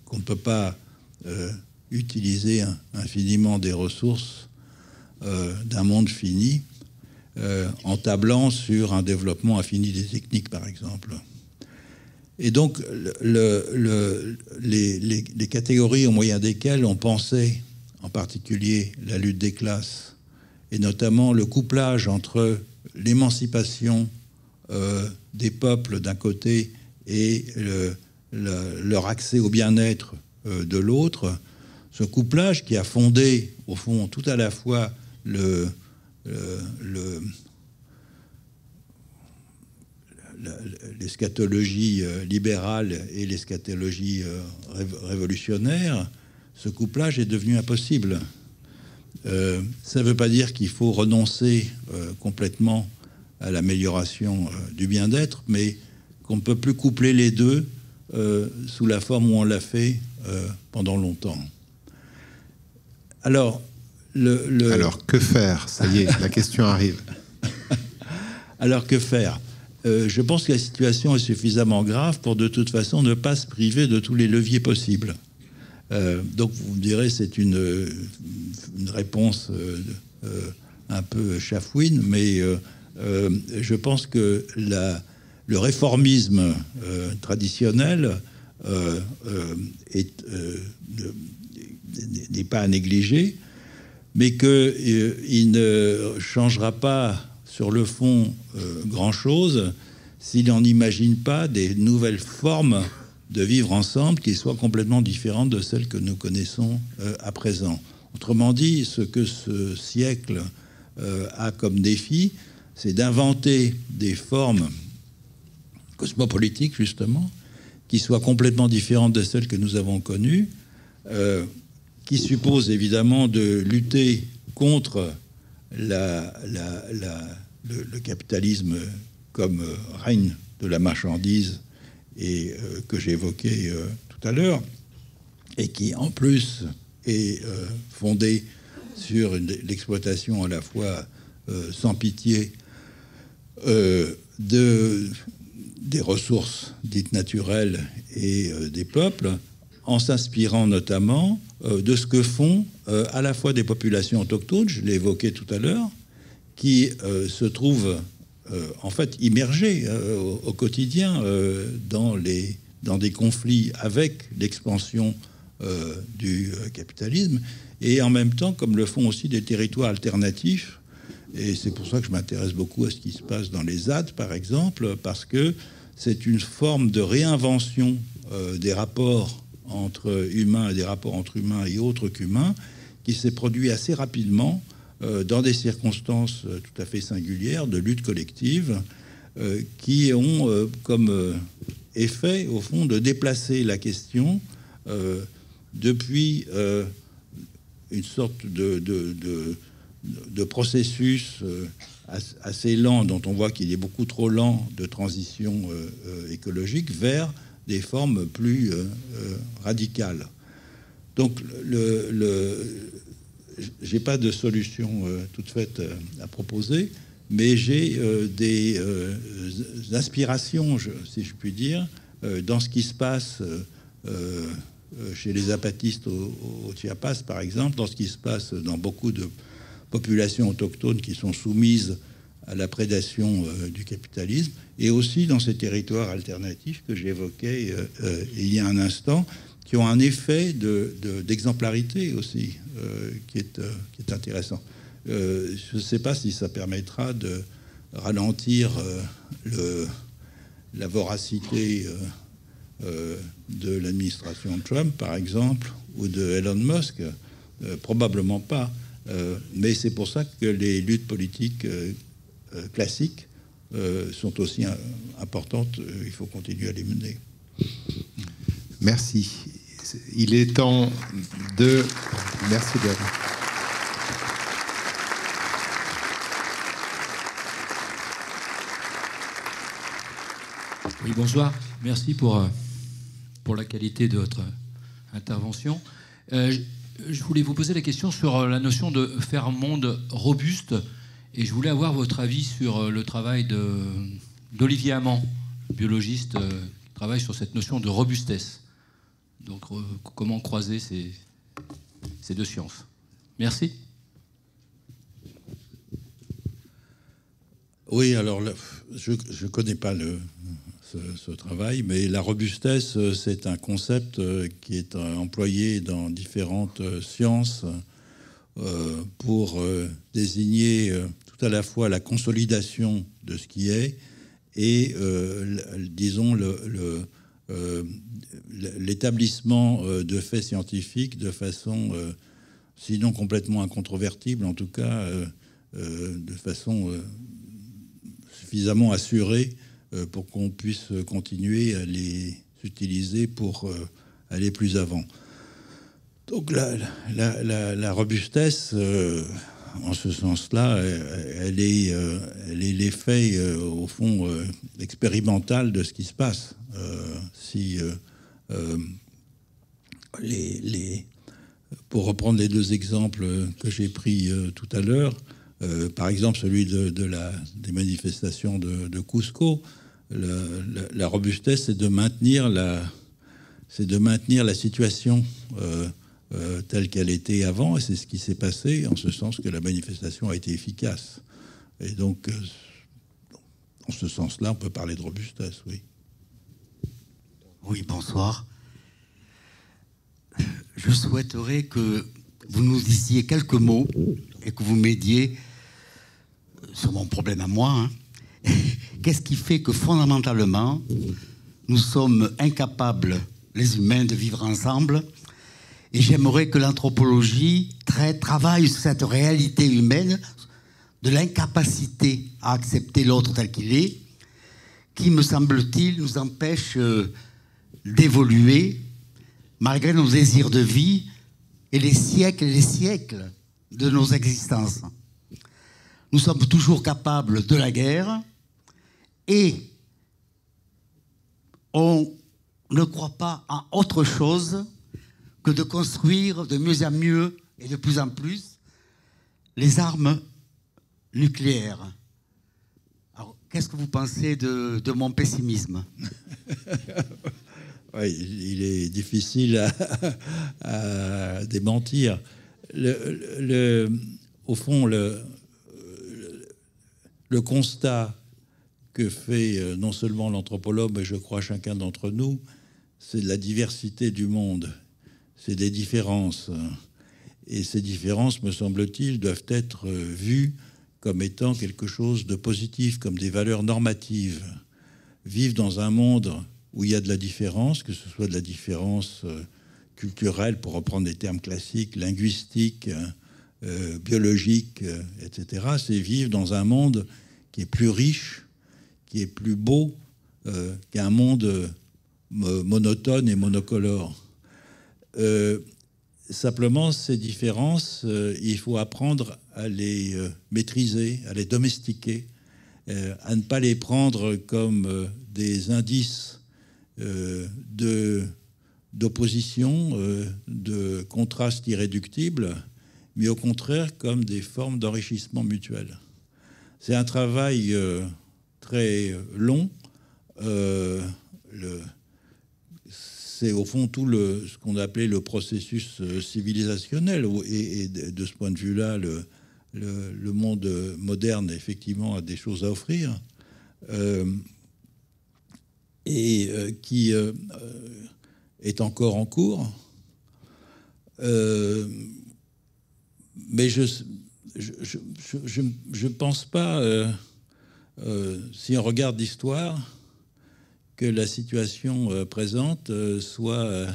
[SPEAKER 2] qu'on ne peut pas utiliser infiniment des ressources d'un monde fini en tablant sur un développement infini des techniques, par exemple. Et donc, les catégories au moyen desquelles on pensait, en particulier la lutte des classes, et notamment le couplage entre l'émancipation des peuples d'un côté et leur accès au bien-être de l'autre, ce couplage qui a fondé, au fond, tout à la fois l'eschatologie libérale et l'eschatologie révolutionnaire, ce couplage est devenu impossible. Ça ne veut pas dire qu'il faut renoncer complètement à l'amélioration du bien-être, mais qu'on ne peut plus coupler les deux sous la forme où on l'a fait pendant longtemps. Alors,
[SPEAKER 1] Alors, que faire? Ça y est, la question arrive.
[SPEAKER 2] Alors, que faire? Je pense que la situation est suffisamment grave pour, de toute façon, ne pas se priver de tous les leviers possibles. Donc, vous me direz, c'est une réponse un peu chafouine, mais je pense que le réformisme traditionnel n'est pas à négliger, mais qu'il ne changera pas sur le fond grand-chose s'il n'en imagine pas des nouvelles formes de vivre ensemble qui soient complètement différentes de celles que nous connaissons à présent. Autrement dit, ce que ce siècle a comme défi, c'est d'inventer des formes cosmopolitiques, justement, qui soient complètement différentes de celles que nous avons connues, qui supposent évidemment de lutter contre le capitalisme comme règne de la marchandise et que j'évoquais tout à l'heure, et qui en plus est fondé sur l'exploitation à la fois sans pitié des ressources dites naturelles et des peuples, en s'inspirant notamment de ce que font à la fois des populations autochtones, je l'ai évoqué tout à l'heure, qui se trouvent en fait immergées au quotidien dans des conflits avec l'expansion du capitalisme, et en même temps, comme le font aussi des territoires alternatifs. Et c'est pour ça que je m'intéresse beaucoup à ce qui se passe dans les ZAD, par exemple, parce que c'est une forme de réinvention des rapports entre humains et des rapports entre humains et autres qu'humains qui s'est produit assez rapidement dans des circonstances tout à fait singulières de lutte collective qui ont comme effet, au fond, de déplacer la question depuis une sorte de processus assez lent, dont on voit qu'il est beaucoup trop lent, de transition écologique, vers des formes plus radicales. Donc, j'ai pas de solution toute faite à proposer, mais j'ai des inspirations, si je puis dire, dans ce qui se passe chez les zapatistes au Chiapas, par exemple, dans ce qui se passe dans beaucoup de populations autochtones qui sont soumises à la prédation du capitalisme, et aussi dans ces territoires alternatifs que j'évoquais il y a un instant, qui ont un effet d'exemplarité aussi, qui est intéressant. Je ne sais pas si ça permettra de ralentir la voracité de l'administration Trump, par exemple, ou de Elon Musk. Probablement pas. Mais c'est pour ça que les luttes politiques classiques sont aussi importantes. Il faut continuer à les mener.
[SPEAKER 1] Merci. Il est temps de... Merci, Dave.
[SPEAKER 3] Oui, bonsoir. Merci pour la qualité de votre intervention. Je voulais vous poser la question sur la notion de faire un monde robuste, et je voulais avoir votre avis sur le travail d'Olivier Amand, biologiste qui travaille sur cette notion de robustesse. Donc, comment croiser ces deux sciences. Merci.
[SPEAKER 2] Oui, alors je ne connais pas ce travail, mais la robustesse, c'est un concept qui est employé dans différentes sciences pour désigner tout à la fois la consolidation de ce qui est et, disons, l'établissement de faits scientifiques de façon, sinon complètement incontrovertible, en tout cas de façon suffisamment assurée pour qu'on puisse continuer à les utiliser pour aller plus avant. Donc la robustesse, en ce sens-là, elle est l'effet, au fond, expérimental de ce qui se passe. Pour reprendre les deux exemples que j'ai pris tout à l'heure, par exemple celui des manifestations de Cusco, la robustesse, c'est de maintenir la situation telle qu'elle était avant, et c'est ce qui s'est passé, en ce sens que la manifestation a été efficace. Et donc, en ce sens-là, on peut parler de robustesse, oui.
[SPEAKER 4] Oui, bonsoir. Je souhaiterais que vous nous disiez quelques mots et que vous m'aidiez sur mon problème à moi. Qu'est-ce qui fait que fondamentalement, nous sommes incapables, les humains, de vivre ensemble? Et j'aimerais que l'anthropologie travaille sur cette réalité humaine de l'incapacité à accepter l'autre tel qu'il est, qui, me semble-t-il, nous empêche d'évoluer malgré nos désirs de vie et les siècles de nos existences. Nous sommes toujours capables de la guerre et on ne croit pas à autre chose que de construire de mieux en mieux et de plus en plus les armes nucléaires. Alors, qu'est-ce que vous pensez de mon pessimisme?
[SPEAKER 2] Oui, il est difficile à démentir. Au fond, le constat que fait non seulement l'anthropologue, mais je crois chacun d'entre nous, c'est la diversité du monde, c'est des différences. Et ces différences, me semble-t-il, doivent être vues comme étant quelque chose de positif, comme des valeurs normatives. Vivre dans un monde où il y a de la différence, que ce soit de la différence culturelle, pour reprendre des termes classiques, linguistique, biologique, etc., c'est vivre dans un monde qui est plus riche, qui est plus beau qu'un monde monotone et monocolore. Simplement, ces différences, il faut apprendre à les maîtriser, à les domestiquer, à ne pas les prendre comme des indices d'opposition, de contraste irréductible, mais au contraire comme des formes d'enrichissement mutuel. C'est un travail très long. C'est au fond tout ce qu'on appelait le processus civilisationnel. Et de ce point de vue-là, le monde moderne, effectivement, a des choses à offrir. Qui est encore en cours. Mais je ne pense pas, si on regarde l'histoire, que la situation présente soit,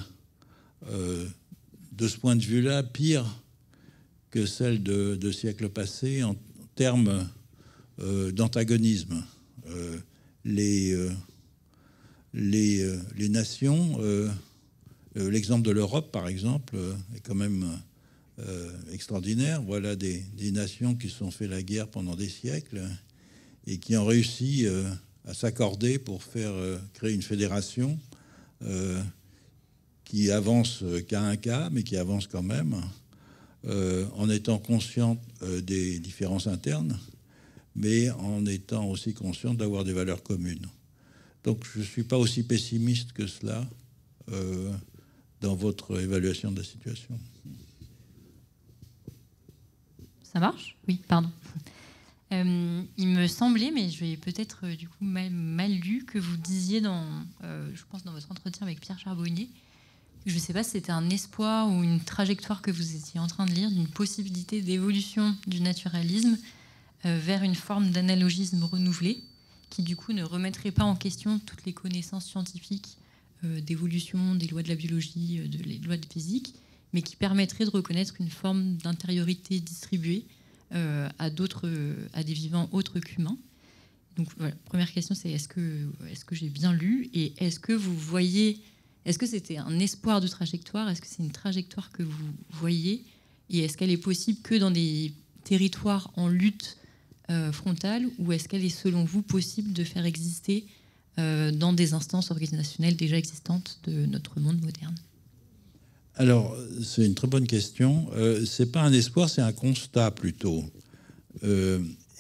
[SPEAKER 2] de ce point de vue-là, pire que celle de siècles passés en termes d'antagonisme. Les nations, l'exemple de l'Europe, par exemple, est quand même extraordinaire. Voilà des nations qui se sont fait la guerre pendant des siècles et qui ont réussi à s'accorder pour créer une fédération qui avance qu'à un cas, mais qui avance quand même, en étant consciente des différences internes, mais en étant aussi conscient d'avoir des valeurs communes. Donc je ne suis pas aussi pessimiste que cela dans votre évaluation de la situation.
[SPEAKER 5] Ça marche ? Oui, pardon. Il me semblait, mais je vais peut-être du coup mal lu, que vous disiez je pense dans votre entretien avec Pierre Charbonnier, je ne sais pas si c'était un espoir ou une trajectoire que vous étiez en train de lire, d'une possibilité d'évolution du naturalisme vers une forme d'analogisme renouvelé, qui du coup ne remettrait pas en question toutes les connaissances scientifiques d'évolution, des lois de la biologie, des lois de physique, mais qui permettrait de reconnaître une forme d'intériorité distribuée à des vivants autres qu'humains. Donc voilà, première question, c'est est-ce que j'ai bien lu, et est-ce que vous voyez, est-ce que c'était un espoir de trajectoire, est-ce que c'est une trajectoire que vous voyez, et est-ce qu'elle est possible que dans des territoires en lutte frontale, ou est-ce qu'elle est selon vous possible de faire exister dans des instances organisationnelles déjà existantes de notre monde moderne?
[SPEAKER 2] Alors, c'est une très bonne question. Ce n'est pas un espoir, c'est un constat plutôt.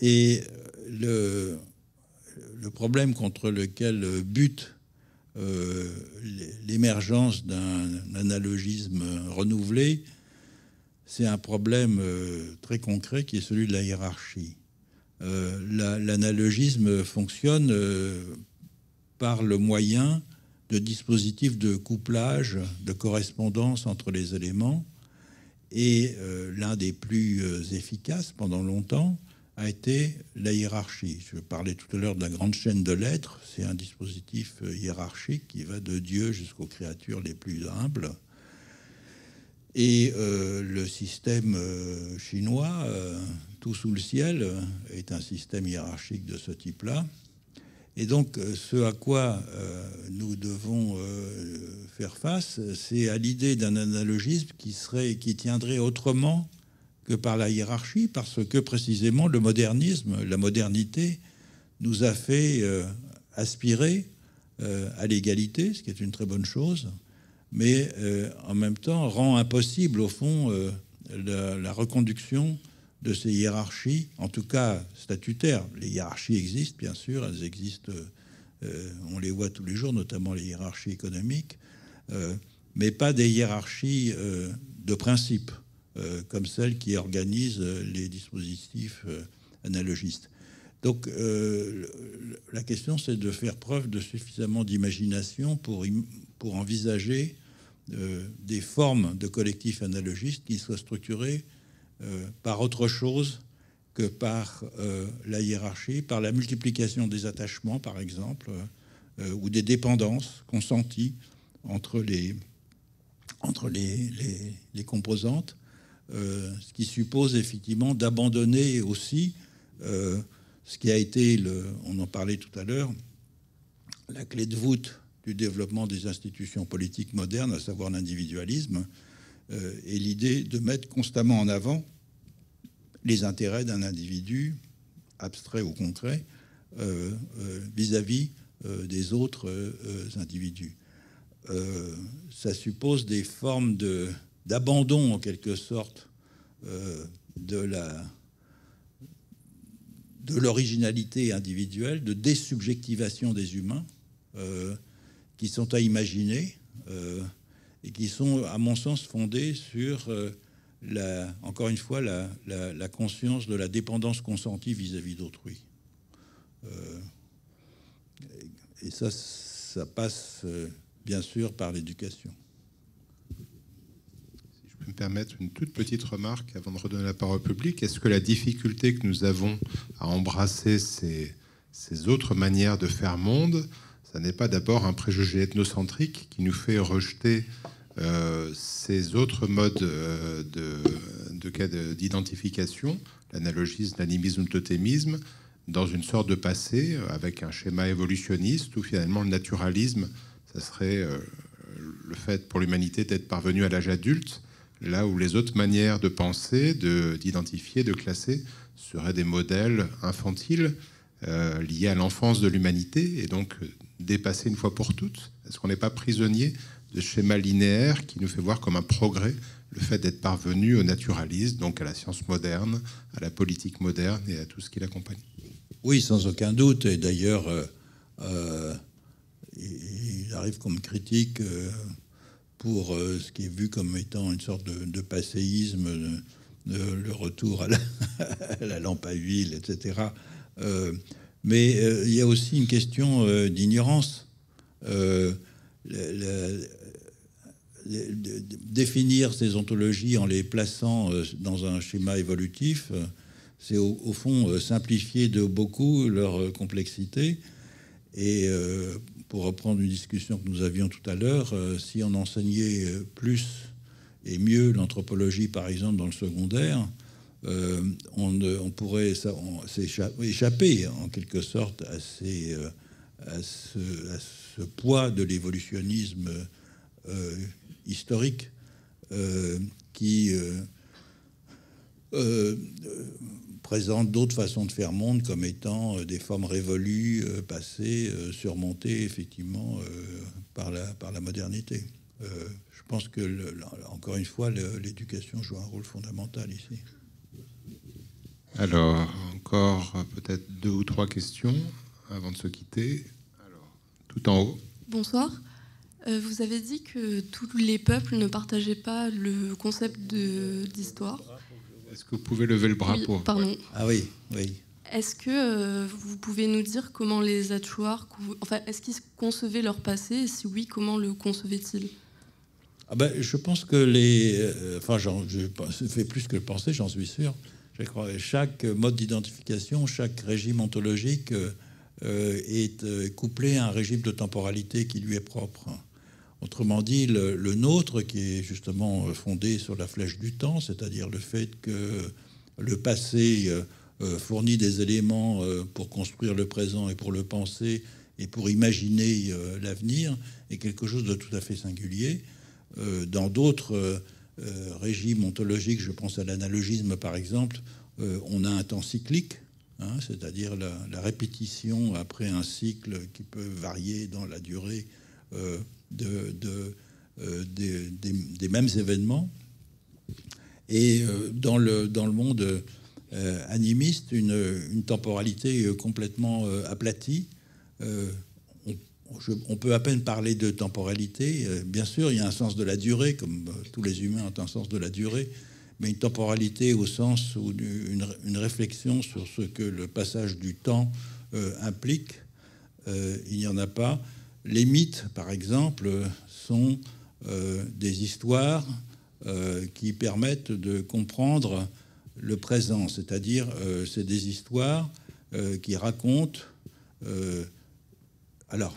[SPEAKER 2] Et le problème contre lequel bute l'émergence d'un analogisme renouvelé, c'est un problème très concret qui est celui de la hiérarchie. L'analogisme fonctionne par le moyen de dispositifs de couplage, de correspondance entre les éléments. Et l'un des plus efficaces pendant longtemps a été la hiérarchie. Je parlais tout à l'heure de la grande chaîne de l'être. C'est un dispositif hiérarchique qui va de Dieu jusqu'aux créatures les plus humbles. Et le système chinois, tout sous le ciel, est un système hiérarchique de ce type-là. Et donc, ce à quoi nous devons faire face, c'est à l'idée d'un analogisme qui tiendrait autrement que par la hiérarchie, parce que précisément le modernisme, la modernité, nous a fait aspirer à l'égalité, ce qui est une très bonne chose, mais en même temps rend impossible, au fond, la reconduction de ces hiérarchies, en tout cas statutaires. Les hiérarchies existent, bien sûr, elles existent, on les voit tous les jours, notamment les hiérarchies économiques, mais pas des hiérarchies de principe, comme celles qui organisent les dispositifs analogistes. Donc la question, c'est de faire preuve de suffisamment d'imagination pour envisager des formes de collectifs analogistes qui soient structurés par autre chose que par la hiérarchie, par la multiplication des attachements, par exemple, ou des dépendances consenties entre les composantes, ce qui suppose effectivement d'abandonner aussi ce qui a été, on en parlait tout à l'heure, la clé de voûte du développement des institutions politiques modernes, à savoir l'individualisme, et l'idée de mettre constamment en avant les intérêts d'un individu, abstrait ou concret, vis-à-vis des autres individus. Ça suppose des formes d'abandon, en quelque sorte, de l'originalité individuelle, de désubjectivation des humains, qui sont à imaginer et qui sont, à mon sens, fondés sur, encore une fois, la conscience de la dépendance consentie vis-à-vis d'autrui. Et ça passe, bien sûr, par l'éducation.
[SPEAKER 1] Si je peux me permettre une toute petite remarque avant de redonner la parole au public, est-ce que la difficulté que nous avons à embrasser ces autres manières de faire monde, ça n'est pas d'abord un préjugé ethnocentrique qui nous fait rejeter ces autres modes d'identification, l'analogisme, l'animisme, le totémisme, dans une sorte de passé avec un schéma évolutionniste où finalement le naturalisme, ça serait le fait pour l'humanité d'être parvenu à l'âge adulte, là où les autres manières de penser, d'identifier, de classer seraient des modèles infantiles liés à l'enfance de l'humanité et donc dépassés une fois pour toutes. Est-ce qu'on n'est pas prisonnier de schémas linéaires qui nous fait voir comme un progrès le fait d'être parvenu au naturalisme, donc à la science moderne, à la politique moderne et à tout ce qui l'accompagne?
[SPEAKER 2] Oui, sans aucun doute. Et d'ailleurs, il arrive comme critique pour ce qui est vu comme étant une sorte de passéisme, le retour à la lampe à huile, etc. Mais il y a aussi une question d'ignorance. Définir ces ontologies en les plaçant dans un schéma évolutif, c'est au fond simplifier de beaucoup leur complexité. Et pour reprendre une discussion que nous avions tout à l'heure, si on enseignait plus et mieux l'anthropologie, par exemple, dans le secondaire, on pourrait échapper en quelque sorte à ce poids de l'évolutionnisme historique qui présente d'autres façons de faire monde comme étant des formes révolues, passées, surmontées effectivement par la modernité. Je pense que, encore une fois, l'éducation joue un rôle fondamental ici.
[SPEAKER 1] Alors, encore peut-être 2 ou 3 questions avant de se quitter. Alors, tout en haut.
[SPEAKER 6] Bonsoir. Vous avez dit que tous les peuples ne partageaient pas le concept d'histoire.
[SPEAKER 1] Est-ce que vous pouvez lever le bras
[SPEAKER 6] Oui,
[SPEAKER 1] pour...
[SPEAKER 6] pardon.
[SPEAKER 2] Ah oui, oui.
[SPEAKER 6] Est-ce que vous pouvez nous dire comment les Achuar, enfin, est-ce qu'ils concevaient leur passé, et si oui, comment le concevaient-ils?
[SPEAKER 2] Je pense que je fais plus que le penser, j'en suis sûr. Je crois que chaque mode d'identification, chaque régime ontologique est couplé à un régime de temporalité qui lui est propre. Autrement dit, le nôtre, qui est justement fondé sur la flèche du temps, c'est-à-dire le fait que le passé fournit des éléments pour construire le présent et pour le penser et pour imaginer l'avenir, est quelque chose de tout à fait singulier. Dans d'autres régimes ontologiques, je pense à l'analogisme par exemple, on a un temps cyclique, c'est-à-dire la répétition après un cycle qui peut varier dans la durée des mêmes événements. Et dans le monde animiste, une temporalité complètement aplatie. On peut à peine parler de temporalité. Bien sûr, il y a un sens de la durée, comme tous les humains ont un sens de la durée, mais une temporalité au sens où une réflexion sur ce que le passage du temps implique, il n'y en a pas. Les mythes, par exemple, sont des histoires qui permettent de comprendre le présent, c'est-à-dire c'est des histoires qui racontent... alors,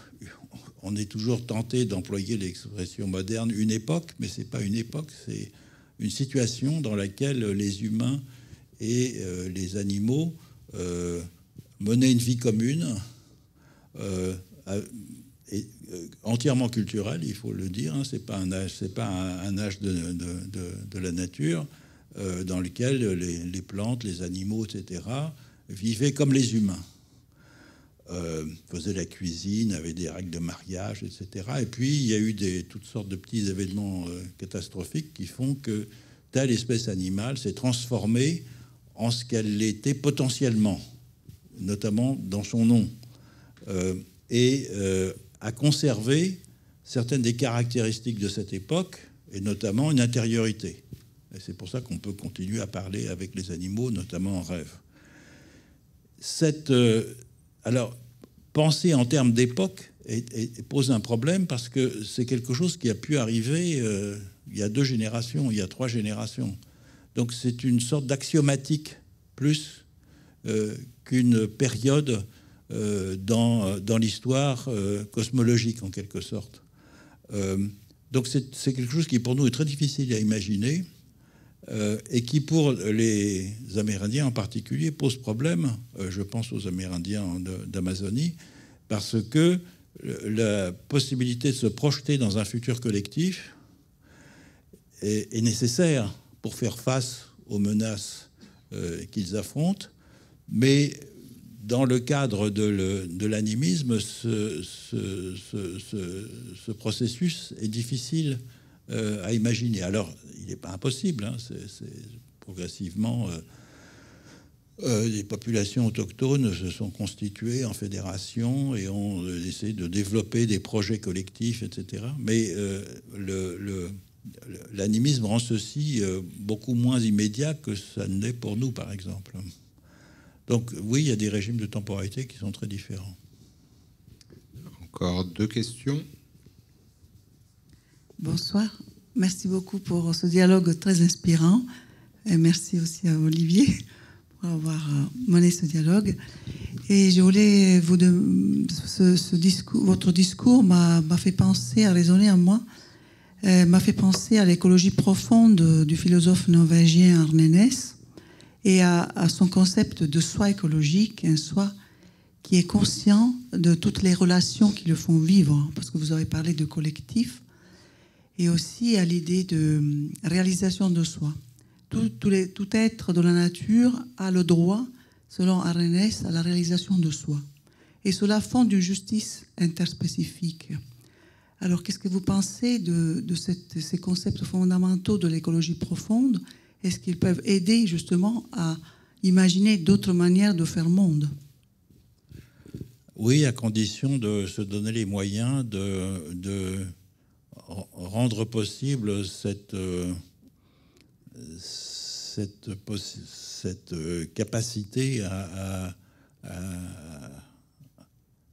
[SPEAKER 2] on est toujours tenté d'employer l'expression moderne « une époque », mais ce n'est pas une époque, c'est une situation dans laquelle les humains et les animaux menaient une vie commune, entièrement culturelle, il faut le dire. C'est pas un âge de la nature dans lequel les plantes, les animaux, etc., vivaient comme les humains. Faisaient la cuisine, avaient des règles de mariage, etc. Et puis, il y a eu toutes sortes de petits événements catastrophiques qui font que telle espèce animale s'est transformée en ce qu'elle était potentiellement, notamment dans son nom, et a conservé certaines des caractéristiques de cette époque, et notamment une intériorité. Et c'est pour ça qu'on peut continuer à parler avec les animaux, notamment en rêve. Alors, penser en termes d'époque pose un problème parce que c'est quelque chose qui a pu arriver il y a 2 générations, il y a 3 générations. Donc c'est une sorte d'axiomatique plus qu'une période dans l'histoire cosmologique, en quelque sorte. Donc c'est quelque chose qui, pour nous, est très difficile à imaginer et qui, pour les Amérindiens en particulier, pose problème. Je pense aux Amérindiens d'Amazonie, parce que la possibilité de se projeter dans un futur collectif est nécessaire pour faire face aux menaces qu'ils affrontent, mais dans le cadre de l'animisme, ce processus est difficile à imaginer. Alors, il n'est pas impossible, c'est progressivement Les populations autochtones se sont constituées en fédération et ont essayé de développer des projets collectifs, etc. Mais l'animisme rend ceci beaucoup moins immédiat que ça ne l'est pour nous, par exemple. Donc oui, il y a des régimes de temporalité qui sont très différents.
[SPEAKER 1] Encore 2 questions.
[SPEAKER 7] Bonsoir. Merci beaucoup pour ce dialogue très inspirant. Et merci aussi à Olivier pour avoir mené ce dialogue. Et je voulais votre discours m'a fait penser, a résonné en moi, m'a fait penser à l'écologie profonde du philosophe norvégien Arne Næss et à son concept de soi écologique, un soi qui est conscient de toutes les relations qui le font vivre, parce que vous avez parlé de collectif, et aussi à l'idée de réalisation de soi. Tout être de la nature a le droit, selon Arne Næss, à la réalisation de soi. Et cela fonde une justice interspécifique. Alors, qu'est-ce que vous pensez de ces concepts fondamentaux de l'écologie profonde? Est-ce qu'ils peuvent aider justement à imaginer d'autres manières de faire monde?
[SPEAKER 2] Oui, à condition de se donner les moyens de rendre possible cette capacité à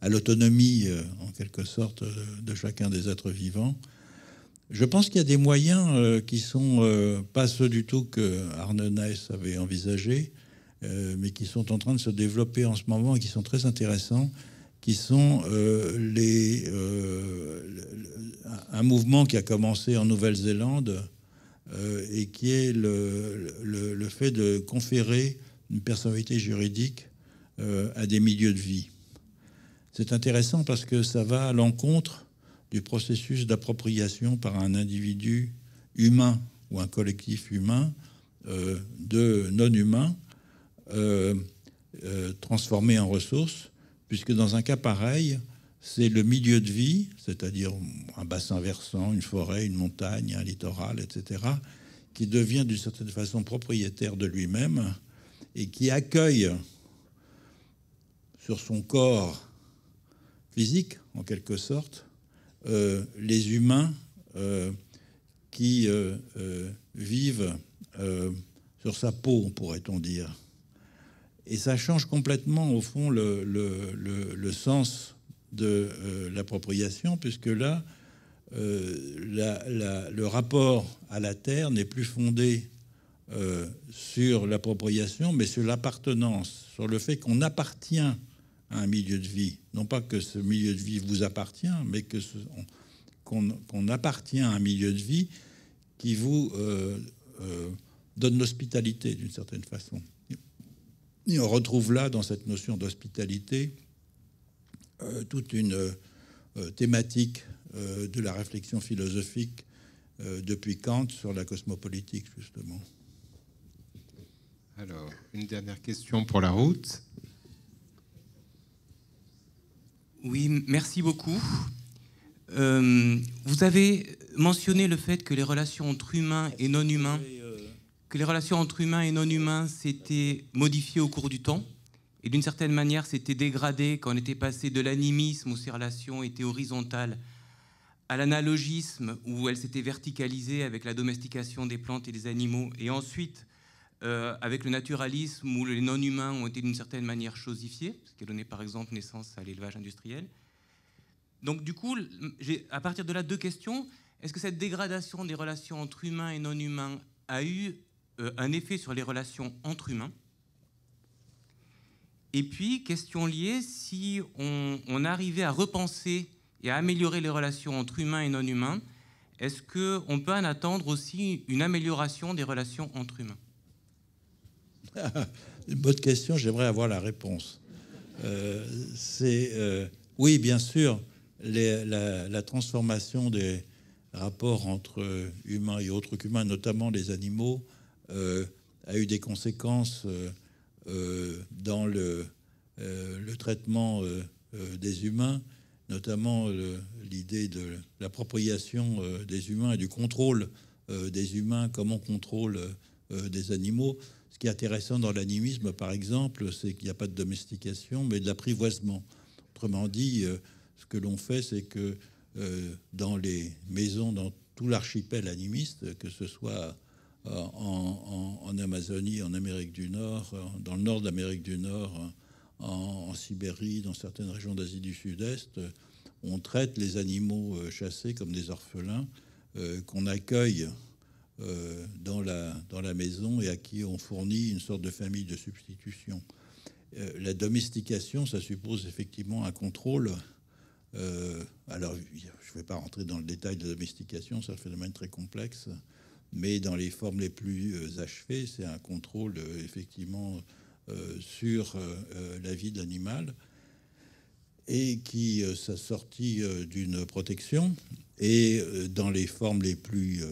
[SPEAKER 2] l'autonomie, en quelque sorte, de chacun des êtres vivants. Je pense qu'il y a des moyens qui sont pas ceux du tout que Arne Næss avait envisagés, mais qui sont en train de se développer en ce moment et qui sont très intéressants, qui sont un mouvement qui a commencé en Nouvelle-Zélande et qui est le fait de conférer une personnalité juridique à des milieux de vie. C'est intéressant parce que ça va à l'encontre du processus d'appropriation par un individu humain ou un collectif humain de non-humains transformés en ressources, puisque dans un cas pareil, c'est le milieu de vie, c'est-à-dire un bassin versant, une forêt, une montagne, un littoral, etc., qui devient d'une certaine façon propriétaire de lui-même et qui accueille sur son corps physique, en quelque sorte, les humains qui vivent sur sa peau, pourrait-on dire. Et ça change complètement, au fond, le sens de l'appropriation, puisque là, le rapport à la terre n'est plus fondé sur l'appropriation, mais sur l'appartenance, sur le fait qu'on appartient à un milieu de vie. Non pas que ce milieu de vie vous appartient, mais qu'on appartient à un milieu de vie qui vous donne l'hospitalité, d'une certaine façon. Et on retrouve là, dans cette notion d'hospitalité, toute une thématique de la réflexion philosophique depuis Kant sur la cosmopolitique, justement.
[SPEAKER 1] Alors, une dernière question pour la route.
[SPEAKER 8] Oui, merci beaucoup. Vous avez mentionné le fait que les relations entre humains et non-humains, s'étaient modifiées au cours du temps, et d'une certaine manière s'étaient dégradées quand on était passé de l'animisme où ces relations étaient horizontales à l'analogisme où elles s'étaient verticalisées avec la domestication des plantes et des animaux, et ensuite avec le naturalisme où les non-humains ont été d'une certaine manière chosifiés, ce qui a donné par exemple naissance à l'élevage industriel. Donc du coup, j'ai à partir de là 2 questions. Est-ce que cette dégradation des relations entre humains et non-humains a eu un effet sur les relations entre humains? Et puis, question liée, si on arrivait à repenser et à améliorer les relations entre humains et non-humains, est-ce qu'on peut en attendre aussi une amélioration des relations entre humains?
[SPEAKER 2] Une bonne question, j'aimerais avoir la réponse. Oui, bien sûr, la transformation des rapports entre humains et autres qu'humains, notamment les animaux, a eu des conséquences dans le traitement des humains, notamment l'idée de l'appropriation des humains et du contrôle des humains, comme on contrôle des animaux. Ce qui est intéressant dans l'animisme, par exemple, c'est qu'il n'y a pas de domestication, mais de l'apprivoisement. Autrement dit, ce que l'on fait, c'est que dans les maisons, dans tout l'archipel animiste, que ce soit en Amazonie, en Amérique du Nord, dans le nord d'Amérique du Nord, en Sibérie, dans certaines régions d'Asie du Sud-Est, on traite les animaux chassés comme des orphelins qu'on accueille dans la maison et à qui on fournit une sorte de famille de substitution. La domestication, ça suppose effectivement un contrôle. Alors, je ne vais pas rentrer dans le détail de la domestication, c'est un phénomène très complexe, mais dans les formes les plus achevées, c'est un contrôle effectivement sur la vie de l'animal et qui s'assortit d'une protection. Et dans les formes les plus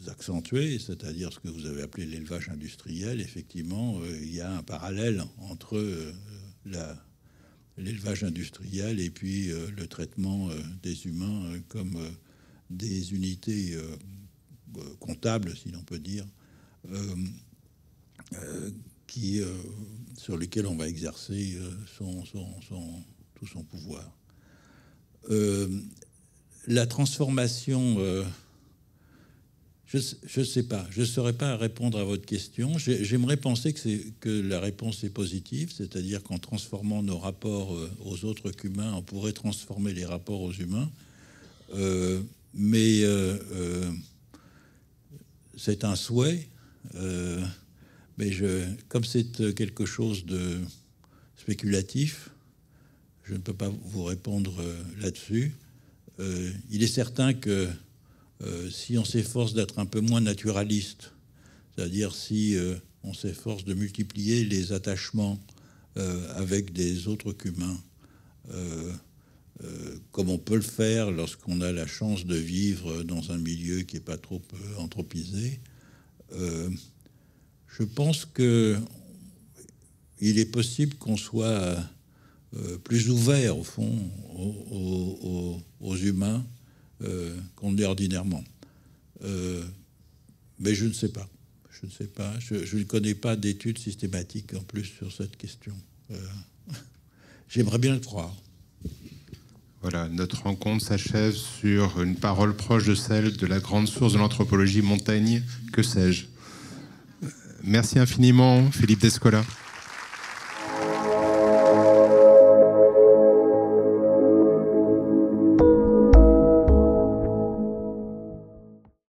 [SPEAKER 2] accentuées, c'est-à-dire ce que vous avez appelé l'élevage industriel, effectivement, il y a un parallèle entre l'élevage industriel et puis le traitement des humains comme des unités comptables, si l'on peut dire, sur lesquelles on va exercer tout son pouvoir. La transformation, je ne sais pas, je ne saurais pas répondre à votre question. J'aimerais penser que la réponse est positive, c'est-à-dire qu'en transformant nos rapports aux autres qu'humains, on pourrait transformer les rapports aux humains. Mais c'est un souhait. Mais comme c'est quelque chose de spéculatif, je ne peux pas vous répondre là-dessus. Il est certain que si on s'efforce d'être un peu moins naturaliste, c'est-à-dire si on s'efforce de multiplier les attachements avec des autres qu'humains, comme on peut le faire lorsqu'on a la chance de vivre dans un milieu qui n'est pas trop anthropisé, je pense qu'il est possible qu'on soit plus ouvert, au fond, aux humains qu'on l'est ordinairement. Mais je ne sais pas. Je ne sais pas. Je ne connais pas d'études systématiques en plus sur cette question. J'aimerais bien le croire.
[SPEAKER 1] Voilà, notre rencontre s'achève sur une parole proche de celle de la grande source de l'anthropologie, Montaigne, que sais-je. Merci infiniment, Philippe Descola.